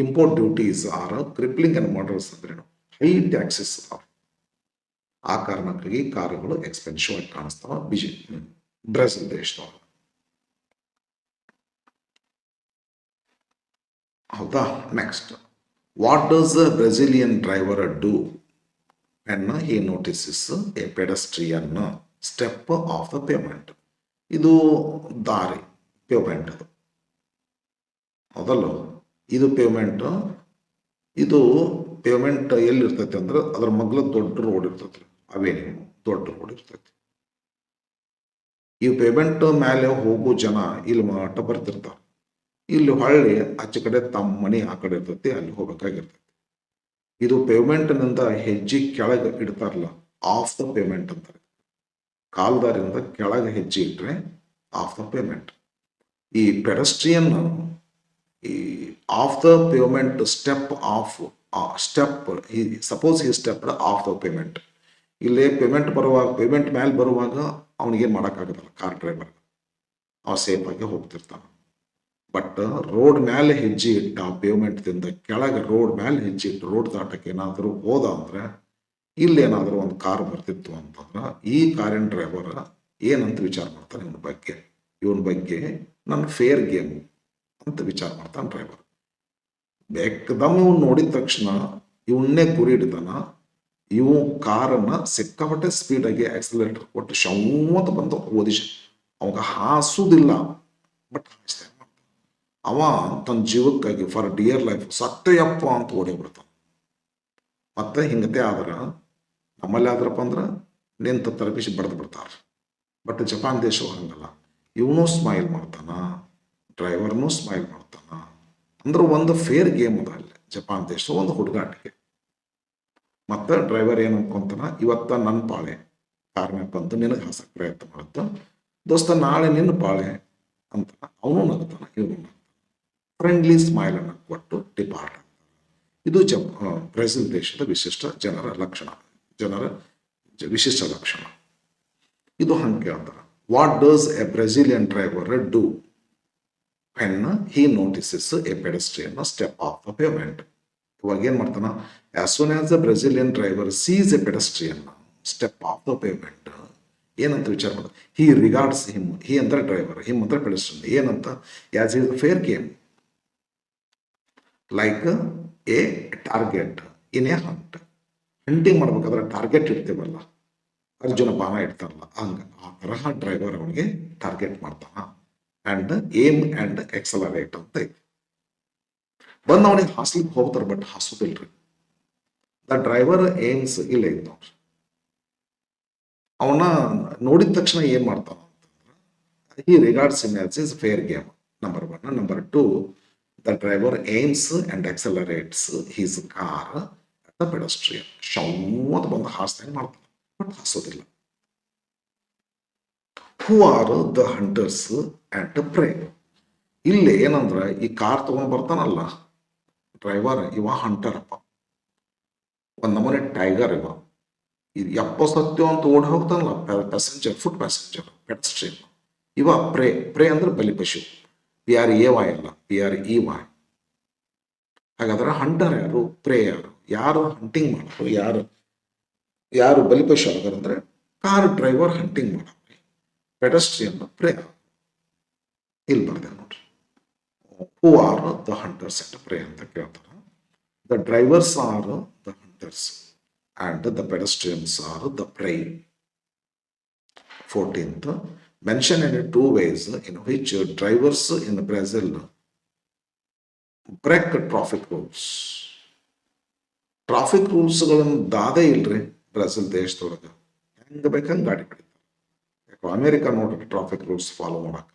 Import duties are crippling and murders ಅಂದ್ರೇನು? High taxes. ಆ ಕಾರಣಕ್ಕಾಗಿ ಕಾರುಗಳು ಎಕ್ಸ್ಪೆನ್ಸಿವ್ ಆಗಿ ಕಾಣಿಸ್ತಾವ ಬ್ರೆಜಿಲ್ ದೇಶದೊಳಗೆ. ಹೌದಾ? Next, what does a Brazilian driver do when he notices a pedestrian step off the pavement? ಇದು ದಾರಿ, ಪೇಮೆಂಟ್ ಅದು ಹೌದಲ್ಲ. ಇದು ಪೇಮೆಂಟ್ ಎಲ್ಲಿರ್ತೈತಿ ಅಂದ್ರೆ ಅದ್ರ ಮಗ್ಲ ದೊಡ್ಡ ರೋಡ್ ಇರ್ತೈತಿ, ಅವೇನು ದೊಡ್ಡ ರೋಡ್ ಇರ್ತೈತಿ. ಈ ಪೇಮೆಂಟ್ ಮೇಲೆ ಹೋಗೋ ಜನ ಇಲ್ಲಿ ಮಟ್ಟ ಬರ್ತಿರ್ತಾರೆ. ಇಲ್ಲಿ ಹೊಳ್ಳಿ ಆಚೆ ಕಡೆ ತಮ್ಮ ಮನೆ ಆ ಕಡೆ ಇರ್ತೈತಿ, ಅಲ್ಲಿ ಹೋಗ್ಬೇಕಾಗಿರ್ತೈತಿ. ಇದು ಪೇಮೆಂಟ್ನಿಂದ ಹೆಜ್ಜೆ ಕೆಳಗೆ ಇಡ್ತಾರಲ್ಲ, ಆಫ್ ದ ಪೇಮೆಂಟ್ ಅಂತಾರೆ. ಕಾಲ್ದಾರಿಂದ ಕೆಳಗೆ ಹೆಜ್ಜೆ ಇಟ್ರೆ ಆಫ್ ದ ಪೇಮೆಂಟ್. ಈ ಪೆಡಸ್ಟ್ರಿಯನ್ ಈ of the payment step of step, suppose ಈ ಸ್ಟೆಪ್ ಆಫ್ ದ ಪೇಮೆಂಟ್. ಇಲ್ಲಿ ಪೇಮೆಂಟ್ ಮೇಲೆ ಬರುವಾಗ ಅವನಿಗೇನು ಮಾಡೋಕ್ಕಾಗೋದಿಲ್ಲ, ಕಾರ್ ಡ್ರೈವರ್ ಅವ ಸೇಫ್ ಆಗಿ ಹೋಗ್ತಿರ್ತಾನೆ. ಬಟ್ ರೋಡ್ ಮೇಲೆ ಹೆಜ್ಜೆ ಇಟ್ಟ ಪೇಮೆಂಟ್ದಿಂದ ಕೆಳಗೆ ರೋಡ್ ಮೇಲೆ ಹೆಜ್ಜೆ ಇಟ್ಟು ರೋಡ್ ದಾಟಕ್ಕೆ ಏನಾದರೂ ಹೋದ ಅಂದ್ರೆ, ಇಲ್ಲೇನಾದರೂ ಒಂದು ಕಾರ್ ಬರ್ತಿತ್ತು ಅಂತಂದ್ರೆ ಈ ಕಾರಿನ ಡ್ರೈವರ್ ಏನಂತ ವಿಚಾರ ಮಾಡ್ತಾನೆ, ಇವನ ಬಗ್ಗೆ ನನ್ನ ಫೇರ್ ಗೇಮ್ ಅಂತ ವಿಚಾರ ಮಾಡ್ತಾನೆ ಡ್ರೈವರ್. ಬೇಕದಮ್ ಇವನು ನೋಡಿದ ತಕ್ಷಣ ಇವನ್ನೇ ಗುರಿ ಇಡ್ತಾನ. ಇವು ಕಾರನ್ನ ಸಿಕ್ಕಾಪಟ್ಟೆ ಸ್ಪೀಡಾಗಿ ಆಕ್ಸಿಲೇಟರ್ ಕೊಟ್ಟು ಶವಂತ ಬಂದು ಓದಿಸಿ ಅವಾಗ ಹಾಸುದಿಲ್ಲ, ಬಟ್ ಹಾಸ್ತಾನೆ. ಅವ ತನ್ನ ಜೀವಕ್ಕಾಗಿ ಫಾರ್ ಡಿಯರ್ ಲೈಫ್ ಸತ್ಯಪ್ಪ ಅಂತ ಓಡಿ ಬಿಡ್ತಾನೆ. ಮತ್ತೆ ಹಿಂಗತೆ ಆದ್ರೆ ನಮ್ಮಲ್ಲಿ ಆದ್ರಪ್ಪ ಅಂದ್ರೆ ನಿಂತ ತಲುಪಿಸಿ ಬಡ್ದು ಬಿಡ್ತಾರೆ. ಬಟ್ ಜಪಾನ್ ದೇಶ ಹಂಗಲ್ಲ, ಇವನು ಸ್ಮೈಲ್ ಮಾಡ್ತಾನ, ಡ್ರೈವರ್ನು ಸ್ಮೈಲ್ ಮಾಡ್ತಾನ. ಅಂದ್ರೆ ಒಂದು ಫೇರ್ ಗೇಮ್ ಅದ ಅಲ್ಲಿ ಜಪಾನ್ ದೇಶ, ಒಂದು ಹುಡುಗಾಟಿಗೆ. ಮತ್ತೆ ಡ್ರೈವರ್ ಏನು ಅನ್ಕೊಂತಾನ, ಇವತ್ತ ನನ್ನ ಪಾಳೆ ಕಾರ್ನ ಬಂದು ನಿನಗೆ ಹಾಸಕ್ಕೆ ಪ್ರಯತ್ನ ಮಾಡುತ್ತ, ದೋಸ್ತ ನಾಳೆ ನಿನ್ನ ಪಾಳೆ ಅಂತ ಅವನು ನಗ್ತಾನ, ಇವನು ನಗ್ತಾನ. ಫ್ರೆಂಡ್ಲಿ ಸ್ಮೈಲ್ ಅನ್ನು ಕೊಟ್ಟು ಡಿಪಾರ್ಟ್ ಆಗ್ತಾನೆ. ಇದು ಬ್ರೆಜಿಲ್ ದೇಶದ ವಿಶಿಷ್ಟ ಲಕ್ಷಣ. ಇದು ಹಂಗೆ ಕೇಳ್ತಾರ, what does a Brazilian driver do when he notices a pedestrian step off the pavement? ಇವಾಗ ಏನ್ ಮಾಡ್ತಾನ, as soon as the Brazilian driver sees a pedestrian step off the pavement, ಏನಂತ ವಿಚಾರ ಮಾಡೋದು, ಹಿ ರಿಗಾರ್ಡ್ಸ್ ಹಿಮ್, ಹಿ ಅಂದ್ರೆ driver, him ಅಂದ್ರೆ pedestrian, ಏನಂತ, as is fair game like a target in a hunt. Hunting ಮಾಡ್ಬೇಕಾದ್ರೆ target ಇಡ್ತೀವಲ್ಲ, ಅರ್ಜುನ ಬಾಣ ಇಡ್ತಾರಲ್ಲ, ಹಂಗ ಆ ತರಹ ಡ್ರೈವರ್ ಅವನಿಗೆ ಟಾರ್ಗೆಟ್ ಮಾಡ್ತಾನ. ಅಂಡ್ ಏಮ್ ಅಂಡ್ ಎಕ್ಸಲರೇಟ್ ಅಂತ ಐತಿ. ಬಂದು ಅವನಿಗೆ ಹಾಸ್ಲಿಕ್ಕೆ ಹೋಗ್ತಾರೆ, ಬಟ್ ಹಾಸೋದಿಲ್ರಿ. ದ ಡ್ರೈವರ್ ಏಮ್ಸ್ ಇಲ್ಲ ಐತಿ ನೋಡ್ರಿ. ಅವನ ನೋಡಿದ ತಕ್ಷಣ ಏನ್ ಮಾಡ್ತಾನ ಅಂತಂದ್ರೆ, he regards him as is fair game, number 1. Number 2, the driver aims and accelerates his car at the pedestrian. ಶೌಂತ ಬಂದು ಹಾಸ್ದಂಗೆ ಮಾಡ್ತಾನೆ, ಬಟ್ ಹಾಸೋದಿಲ್ಲ. Who are the hunters and prey? ಇಲ್ಲಿ ಏನಂದ್ರೆ, ಈ ಕಾರ್ ತಗೊಂಡ್ ಬರ್ತಾನಲ್ಲ ಡ್ರೈವರ್, ಇವ ಹಂಟರಪ್ಪ, ಒಂದ್ ನಮೂನೆ ಟೈಗರ್ ಇವ. ಇದು ಎಪ್ಪ ಸತ್ಯ ಅಂತ ಓಡಿ ಹೋಗ್ತಾನಲ್ಲ ಪ್ಯಾಸೆಂಜರ್, ಫುಟ್ ಪ್ಯಾಸೆಂಜರ್, ಪೆಡೆಸ್ಟ್ರಿಯನ್. ಇವ ಪ್ರೇ ಅಂದ್ರೆ ಬಲಿಪಶು, PRAY ಅಲ್ಲ, PREY. ಹಾಗಾದ್ರೆ ಹಂಟರ್ ಯಾರು, ಪ್ರೇ ಯಾರು? ಯಾರು ಹಂಟಿಂಗ್ ಮಾಡೋರು, ಯಾರು ಬಲಿಪಶು ಆಗಾರಂದ್ರೆ ಕಾರ್ ಡ್ರೈವರ್ ಹಂಟಿಂಗ್ ಮಾಡೋರಿ, ಪೆಡೆಸ್ಟ್ರಿಯನ್ ಪ್ರೇ. ಇಲ್ಲಿ ಬರ್ದೆ ನೋಡ್ರಿ, who are the hunters and prey ಅಂತ ಕೇಳ್ತಾರ. The drivers are the hunters and the pedestrians are the prey. 14th, mention any 2 ways in which drivers in Brazil break traffic rules. Traffic ರೂಲ್ಸ್ಗಳನ್ನು ದಾದೇ ಇಲ್ರಿ Brazil ದೇಶದೊಳಗೆ, ಹೆಂಗೆ ಬೇಕಂಗೆ ಗಾಡಿ ಬಿಡ್ತಾರೆ. ಯಾಕೆ ಅಮೇರಿಕಾ ನೋಡ್ರಿ ಟ್ರಾಫಿಕ್ ರೂಲ್ಸ್ ಫಾಲೋ ಮಾಡಕ್ಕೆ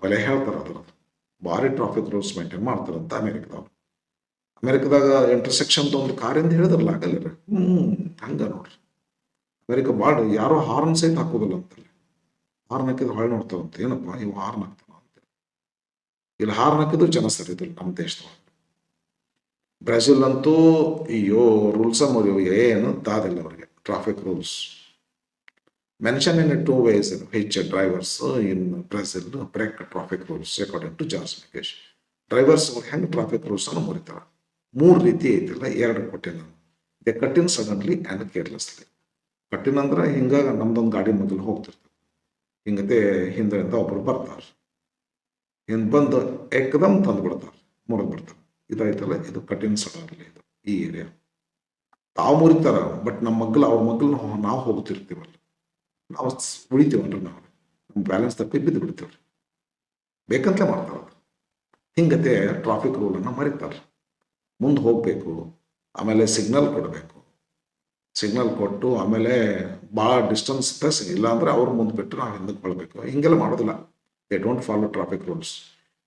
ಬಲೆ ಹೇಳ್ತಾರ, ಅದ್ರದ್ದು ಭಾರಿ ಟ್ರಾಫಿಕ್ ರೂಲ್ಸ್ ಮೇಂಟೈನ್ ಮಾಡ್ತಾರಂತ ಅಮೇರಿಕದವ್ರು. ಅಮೆರಿಕದಾಗ ಇಂಟರ್ಸೆಕ್ಷನ್ ಒಂದು ಕಾರಿಂದ ಹೇಳಿದ್ರಲ್ಲ, ಆಗಲ್ಲ. ಹಂಗ ನೋಡ್ರಿ ಅಮೆರಿಕ ಭಾಳ, ಯಾರೋ ಹಾರ್ನ್ ಸಹಿತ ಹಾಕೋದಿಲ್ಲ ಅಂತಲ್ಲಿ. ಹಾರ್ನ್ ಹಾಕಿದ್ರೆ ಹೊಳೆ ನೋಡ್ತಾವಂತ, ಏನಪ್ಪ ಇವು ಹಾರ್ನ್ ಹಾಕ್ತಾನ ಅಂತ. ಇಲ್ಲಿ ಹಾರ್ನ್ ಹಾಕಿದ್ರು ಜನ ಸರಿ ಇದಿಲ್ಲ ನಮ್ಮ ದೇಶದೊಳಗೆ. ಬ್ರೆಜಿಲ್ ಅಂತೂ ಅಯ್ಯೋ ರೂಲ್ಸ ಏನು ದಾದಿಲ್ಲ ಅವರಿಗೆ traffic rules. Mention in 2 ways in which drivers in Brazil break traffic rules according to George Nikish. Drivers ಹೆಂಗೆ ಟ್ರಾಫಿಕ್ ರೂಲ್ಸ್ ಅನ್ನು ಮುರಿತಾರ? 3 ರೀತಿ ಐತಿಲ್ಲ, 2 ಕೊಟ್ಟಿನ. ದೆ ಕಠಿನ್ ಸಡನ್ಲಿ ಆ್ಯಂಡ್ ಕೇರ್ಲೆಸ್ಲಿ. ಕಠಿಣ ಅಂದ್ರೆ ಹಿಂಗ ನಮ್ದೊಂದು ಗಾಡಿ ಮೊದಲು ಹೋಗ್ತಿರ್ತದೆ, ಹಿಂಗತೆ ಹಿಂದೆಯಿಂದ ಒಬ್ರು ಬರ್ತಾರೆ, ಹಿಂದ್ ಬಂದು ಏಕದಮ್ ತಂದು ಬಿಡ್ತಾರೆ, ಮುರಿದು ಬಿಡ್ತಾರೆ. ಇದಾಯ್ತಲ್ಲ, ಇದು ಕಠಿಣ ಸಡನ್ಲಿ. ಇದು ಈ ಏರಿಯಾ ತಾವು ಮುರಿತಾರ, ಬಟ್ ನಮ್ಮ ಅವ್ರ ಮಗ್ಗಲು ನಾವು ಹೋಗ್ತಿರ್ತೀವಲ್ಲ, ನಾವು ಉಳಿತೀವಲ್ರಿ, ನಾವು ನಮ್ಮ ಬ್ಯಾಲೆನ್ಸ್ ತಪ್ಪಿ ಬಿದ್ದು ಬಿಡ್ತೀವ್ರಿ, ಬೇಕಂತಲೇ ಮಾಡ್ತಾರ. ಹಿಂಗತೆ ಟ್ರಾಫಿಕ್ ರೂಲನ್ನು ಮರಿತಾರೆ. ಮುಂದೆ ಹೋಗಬೇಕು, ಆಮೇಲೆ ಸಿಗ್ನಲ್ ಕೊಡಬೇಕು, ಸಿಗ್ನಲ್ ಕೊಟ್ಟು ಆಮೇಲೆ ಭಾಳ ಡಿಸ್ಟೆನ್ಸ್ ಪ್ಲಸ್, ಇಲ್ಲ ಅಂದ್ರೆ ಅವ್ರು ಮುಂದೆ ಬಿಟ್ಟು ನಾವು ಹಿಂದಕ್ಕೆ ಬರಬೇಕು. ಹಿಂಗೆಲ್ಲ ಮಾಡೋದಿಲ್ಲ. They don't follow traffic rules.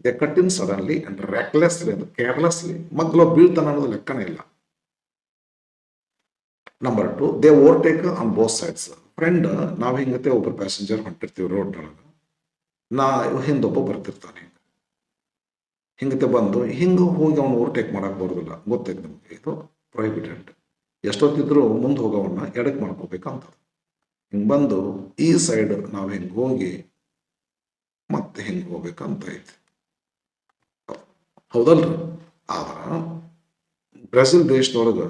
They cut in suddenly and recklessly and carelessly. ಮಗ್ಲು ಬೀಳ್ತಾನೆ ಅನ್ನೋದು ಲೆಕ್ಕನೇ ಇಲ್ಲ. Number 2, they overtake on both sides. Friend, ನಾವು ಹಿಂಗತೆ ಒಬ್ಬರು ಪ್ಯಾಸೆಂಜರ್ ಹೊಂಟಿರ್ತೀವಿ ರೋಡ್ ಒಳಗೆ, ಹಿಂದೊಬ್ಬ ಬರ್ತಿರ್ತಾನೆ, ಹಿಂಗತೆ ಬಂದು ಹಿಂಗೆ ಹೋಗಿ ಅವ್ನು ಓವರ್ಟೇಕ್ ಮಾಡಕ್ ಬರೋದಿಲ್ಲ, ಗೊತ್ತೈತೆ ನಮ್ಗೆ, ಇದು ಪ್ರೊಹಿಬಿಟೆಡ್. ಎಷ್ಟೊತ್ತಿದ್ರು ಮುಂದೆ ಹೋಗೋವನ್ನ ಎಡಕ್ಕೆ ಮಾಡ್ಕೋಬೇಕಂತ. ಹಿಂಗೆ ಬಂದು ಈ ಸೈಡ್ ನಾವು ಹಿಂಗೆ ಹೋಗಿ ಮತ್ತೆ ಹಿಂಗೆ ಹೋಗ್ಬೇಕಂತ ಐತಿ, ಹೌದಲ್ರಿ? ಆದ್ರ ಬ್ರೆಜಿಲ್ ದೇಶದೊಳಗೆ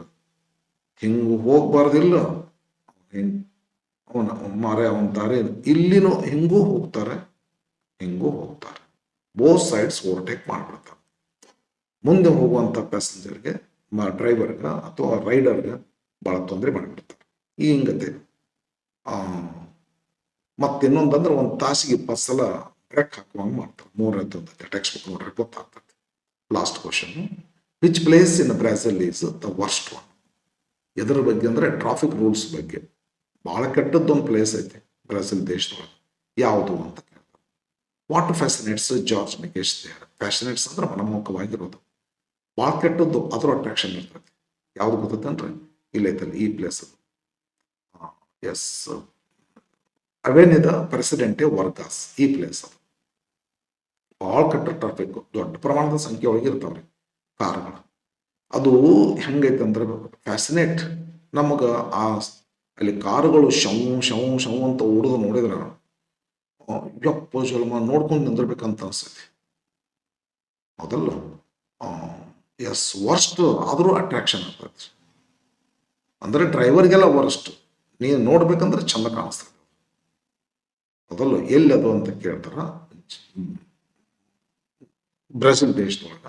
ಹಿಂಗೆ ಹೋಗ್ಬಾರ್ದಿಲ್ಲ, ಹಿಂಗೆ ಅವನ ದಾರಿ ಇಲ್ಲಿನೂ ಹಿಂಗೂ ಹೋಗ್ತಾರೆ, ಹಿಂಗೂ ಹೋಗ್ತಾರೆ. ಬೋತ್ ಸೈಡ್ಸ್ ಓವರ್ಟೇಕ್ ಮಾಡ್ಬಿಡ್ತಾರೆ. ಮುಂದೆ ಹೋಗುವಂಥ ಪ್ಯಾಸೆಂಜರ್ಗೆ, ಡ್ರೈವರ್ಗೆ ಅಥವಾ ರೈಡರ್ಗೆ ಭಾಳ ತೊಂದರೆ ಮಾಡಿಬಿಡ್ತಾರೆ. ಈ ಹಿಂಗತೆ. ಮತ್ತಿನ್ನೊಂದಂದ್ರೆ ಒಂದು ತಾಸಿಗೆ 20 ಸಲ ಬ್ರೇಕ್ ಹಾಕುವಂಗೆ ಮಾಡ್ತಾರೆ. 3 ಟೆಕ್ಸ್ಟ್ ಬುಕ್ ನೋಡ್ರಿ ಗೊತ್ತಾಗ್ತದೆ. Last question, which place in Brazil is the worst one? ಎದರ ಬಗ್ಗೆ ಅಂದ್ರೆ ಟ್ರಾಫಿಕ್ ರೂಲ್ಸ್ ಬಗ್ಗೆ ಭಾಳ ಕೆಟ್ಟದ್ದೊಂದು ಪ್ಲೇಸ್ ಐತೆ ಬ್ರೆಜಿಲ್ ದೇಶದೊಳಗೆ, ಯಾವುದು ಅಂತ ಕೇಳ್ತಾರೆ. What fascinates George Mikes there? Fascinates ಅಂದ್ರೆ ಮನಮೋಹಕವಾಗಿರೋದು, ಭಾಳ ಕೆಟ್ಟದ್ದು, ಅದರ ಅಟ್ರಾಕ್ಷನ್ ಇರ್ತೈತಿ. ಯಾವ್ದು ಗೊತ್ತೈತನ್ರಿ? ಇಲ್ಲೈತಲ್ಲ ಈ ಪ್ಲೇಸ್ ಅದು. ಎಸ್, ಅವೆನಿದ ಪ್ರೆಸಿಡೆಂಟೆ ವರ್ಗಾಸ್, ಈ ಪ್ಲೇಸ್ ಅದು. ಭಾಳ ಕೆಟ್ಟ ಟ್ರಾಫಿಕ್, ದೊಡ್ಡ ಪ್ರಮಾಣದ ಸಂಖ್ಯೆ ಒಳಗಿರ್ತಾವ್ರಿ ಕಾರ್ಗಳು. ಅದು ಹೆಂಗೈತೆ ಅಂದ್ರೆ ಫ್ಯಾಸಿನೇಟ್. ನಮಗ ಅಲ್ಲಿ ಕಾರುಗಳು ಶವ್ ಅಂತ ಓಡೋದು ನೋಡಿದ್ರ ಯಪ್ಪ ಜಲಮ ನೋಡ್ಕೊಂಡು ನಿಂದಿರ್ಬೇಕಂತ ಅನ್ಸತಿ, ಹೌದಲ್ಲ? ಎಸ್, ವರ್ಸ್ಟ್ ಆದ್ರೂ ಅಟ್ರಾಕ್ಷನ್ ಆಗ್ತದೆ. ಅಂದ್ರೆ ಡ್ರೈವರ್ಗೆಲ್ಲ ವರ್ಸ್ಟ್, ನೀವು ನೋಡ್ಬೇಕಂದ್ರೆ ಚಂದ ಕಾಣಿಸ್ತದೆ, ಹೌದಲ್ಲ? ಎಲ್ಲಿ ಅದು ಅಂತ ಕೇಳ್ತಾರ. ಬ್ರೆಜಿಲ್ ದೇಶದೊಳಗ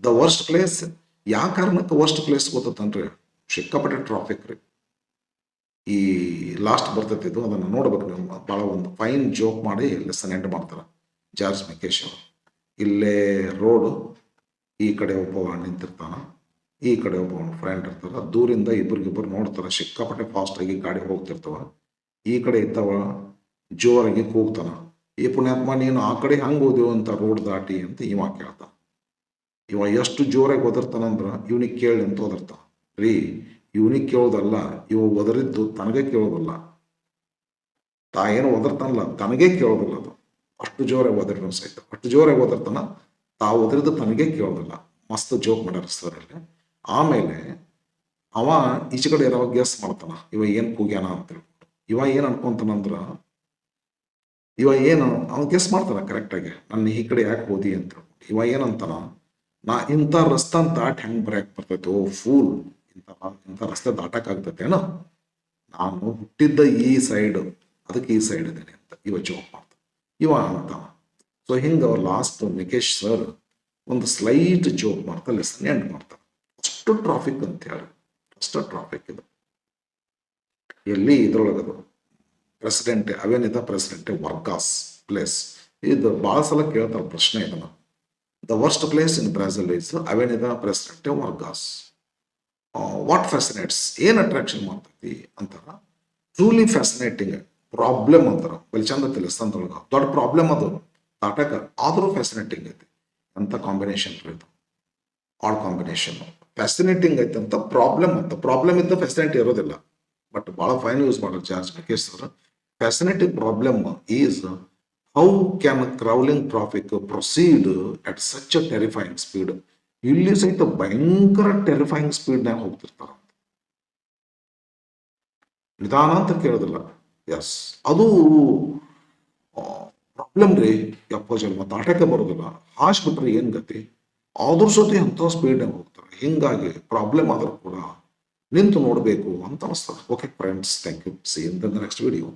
ದ ವರ್ಸ್ಟ್ ಪ್ಲೇಸ್. ಯಾವ ಕಾರಣಕ್ಕೆ ವರ್ಸ್ಟ್ ಪ್ಲೇಸ್ ಗೊತ್ತಂದ್ರೆ ಸಿಕ್ಕಾಪಟ್ಟೆ ಟ್ರಾಫಿಕ್ ರೀ. ಈ ಲಾಸ್ಟ್ ಬರ್ತೈತಿದ್ದು ಅದನ್ನು ನೋಡ್ಬೇಕು ನೀವು. ಭಾಳ ಒಂದು ಫೈನ್ ಜೋಕ್ ಮಾಡಿ ಲೆಸನ್ ಎಂಡ್ ಮಾಡ್ತಾರೆ ಜಾರ್ಜ್ ನಿಕೇಶ್ ಅವರು. ಇಲ್ಲೇ ರೋಡು, ಈ ಕಡೆ ಒಬ್ಬ ನಿಂತಿರ್ತಾನ, ಈ ಕಡೆ ಒಬ್ಬ ಫ್ರೆಂಡ್ ಇರ್ತಾರ. ದೂರಿಂದ ಇಬ್ಬರಿಗಿಬ್ಬರು ನೋಡ್ತಾರ, ಸಿಕ್ಕಾಪಟ್ಟೆ ಫಾಸ್ಟ್ ಆಗಿ ಗಾಡಿ ಹೋಗ್ತಿರ್ತಾವ. ಈ ಕಡೆ ಇದ್ದವ ಜೋರಾಗಿ ಕೂಗ್ತಾನ, ಈ ಪುಣ್ಯಾತ್ಮ ನೀನು ಆ ಕಡೆ ಹಂಗೆ ಹೋದೆವು ಅಂತ ರೋಡ್ ದಾಟಿ ಅಂತ ಇವ ಕೇಳ್ತಾನ. ಇವ ಎಷ್ಟು ಜೋರಾಗಿ ಒದರ್ತಾನಂದ್ರ ಇವನಿಗೆ ಕೇಳಿ ಅಂತ ಒದರ್ತಾನ. ರೀ, ಇವನಿಗೆ ಕೇಳೋದಲ್ಲ, ಇವ ಒದರಿದ್ದು ತನಗೆ ಕೇಳೋದಲ್ಲ. ಏನು ಒದರ್ತಾನಲ್ಲ ತನಗೆ ಕೇಳೋದಿಲ್ಲ, ಅದು ಅಷ್ಟು ಜೋರಾಗಿ ಒದರಿನ ಸಹಿತ. ಅಷ್ಟು ಜೋರಾಗಿ ಒದರ್ತಾನ, ಒದರಿದ್ದು ತನಗೆ ಕೇಳೋದಿಲ್ಲ. ಮಸ್ತ್ ಜೋಕ್ ಮಾಡ್ಯಾರ ಸರ್ ಅಲ್ಲಿ. ಆಮೇಲೆ ಅವ ಈಚೆ ಕಡೆ ಇರೋ ಗೆಸ್ ಮಾಡ್ತಾನ, ಇವ ಏನ್ ಕೂಗ್ಯಾನ ಅಂತ ಹೇಳ್ಬಿಟ್ಟು. ಇವ ಏನ್ ಅನ್ಕೊಂತಾನಂದ್ರ, ಅವ್ನು ಗೆಸ್ ಮಾಡ್ತಾನ ಕರೆಕ್ಟಾಗಿ, ನನ್ನ ಈ ಕಡೆ ಯಾಕೆ ಹೋದಿ ಅಂತ ಹೇಳ್ಬಿಟ್ಟು. ಇವ ಏನಂತಾನ, ನಾ ಇಂಥ ರಸ್ತೆ ದಾಟ್ ಹೆಂಗ್ ಬರಕ್ ಬರ್ತೈತೆ? ಓ ಫೂಲ್, ಇಂಥ ರಸ್ತೆ ದಾಟಕ್ ಆಗ್ತೈತೇನೋ? ನಾನು ಹುಟ್ಟಿದ್ದ ಈ ಸೈಡ್, ಅದಕ್ಕೆ ಈ ಸೈಡ್ ಇದ್ದೇನೆ ಅಂತ ಇವ ಜೋಕ್ ಮಾಡ್ತಾನೆ. ಇವ ಅಂತಾನ. ಸೊ ಹಿಂಗ ಲಾಸ್ಟ್ ನಿಕೇಶ್ ಸರ್ ಒಂದು ಸ್ಲೈಟ್ ಜೋಕ್ ಮಾಡ್ತಾ ಲೆಸನ್ ಎಂಡ್ ಮಾಡ್ತಾರೆ. ಅಷ್ಟು ಟ್ರಾಫಿಕ್ ಅಂತ ಹೇಳಿ, ಅಷ್ಟು ಟ್ರಾಫಿಕ್ ಇದು. ಎಲ್ಲಿ ಇದ್ರೊಳಗದು ಪ್ರೆಸಿಡೆಂಟೆ, ಅವೇನಿದ ಪ್ರೆಸಿಡೆಂಟೆ ವರ್ಗಾಸ್ ಪ್ಲೇಸ್. ಇದು ಭಾಳ ಸಲ ಕೇಳ್ತಾರೆ ಪ್ರಶ್ನೆ ಇದನ್ನ. The worst place in Brazil is Avenida Presidente Vargas. What fascinates? ಏನ್ ಅಟ್ರಾಕ್ಷನ್ ಮಾಡ್ತೈತಿ ಅಂತಾರ. ಟ್ರೂಲಿ ಫ್ಯಾಸಿನೇಟಿಂಗ್ ಪ್ರಾಬ್ಲಮ್ ಅಂತಾರ. ಬಲ್ ಚಂದ ತಿಳಿಸ್ತಂದೊಳಗ ದೊಡ್ಡ ಪ್ರಾಬ್ಲಮ್ ಅದು ದಾಟಕ, ಆದ್ರೂ ಫ್ಯಾಸಿನೇಟಿಂಗ್ ಐತಿ. ಅಂತ ಕಾಂಬಿನೇಷನ್ ಇದು, ಆಡ್ ಕಾಂಬಿನೇಷನ್. ಫ್ಯಾಸಿನೇಟಿಂಗ್ ಐತಿ ಅಂತ ಪ್ರಾಬ್ಲಮ್ ಅಂತ. ಪ್ರಾಬ್ಲಮ್ ಇದ್ದ ಫ್ಯಾಸಿನೇಟ್ ಇರೋದಿಲ್ಲ, ಬಟ್ ಭಾಳ ಫೈನ್ ಯೂಸ್ ಮಾಡೋದು George Mikes sir. Fascinating problem is how can crawling traffic proceed at such a terrifying speed. ಇಲ್ಲಿ ಸಹಿತ ಭಯಂಕರ ಟೆರಿಫೈಯಿಂಗ್ ಸ್ಪೀಡ್ನಾಗ ಹೋಗ್ತಿರ್ತಾರ, ನಿಧಾನ ಅಂತ ಕೇಳೋದಿಲ್ಲ. ಎಸ್, ಅದು ಪ್ರಾಬ್ಲಮ್ ರೀ. ಯಪ್ಪ ಜನ್ಮ ದಾಟಕ್ಕೆ ಬರೋದಿಲ್ಲ, ಹಾಸ್ಬಿಟ್ರೆ ಏನ್ ಗತಿ? ಆದ್ರೂ ಸತಿ ಅಂತ ಸ್ಪೀಡ್ನಾಗ ಹೋಗ್ತಾರೆ. ಹಿಂಗಾಗಿ ಪ್ರಾಬ್ಲಮ್ ಆದ್ರೂ ಕೂಡ ನಿಂತು ನೋಡಬೇಕು ಅಂತ ಅನಿಸ್ತದೆ. Okay friends, thank you. See in the next video.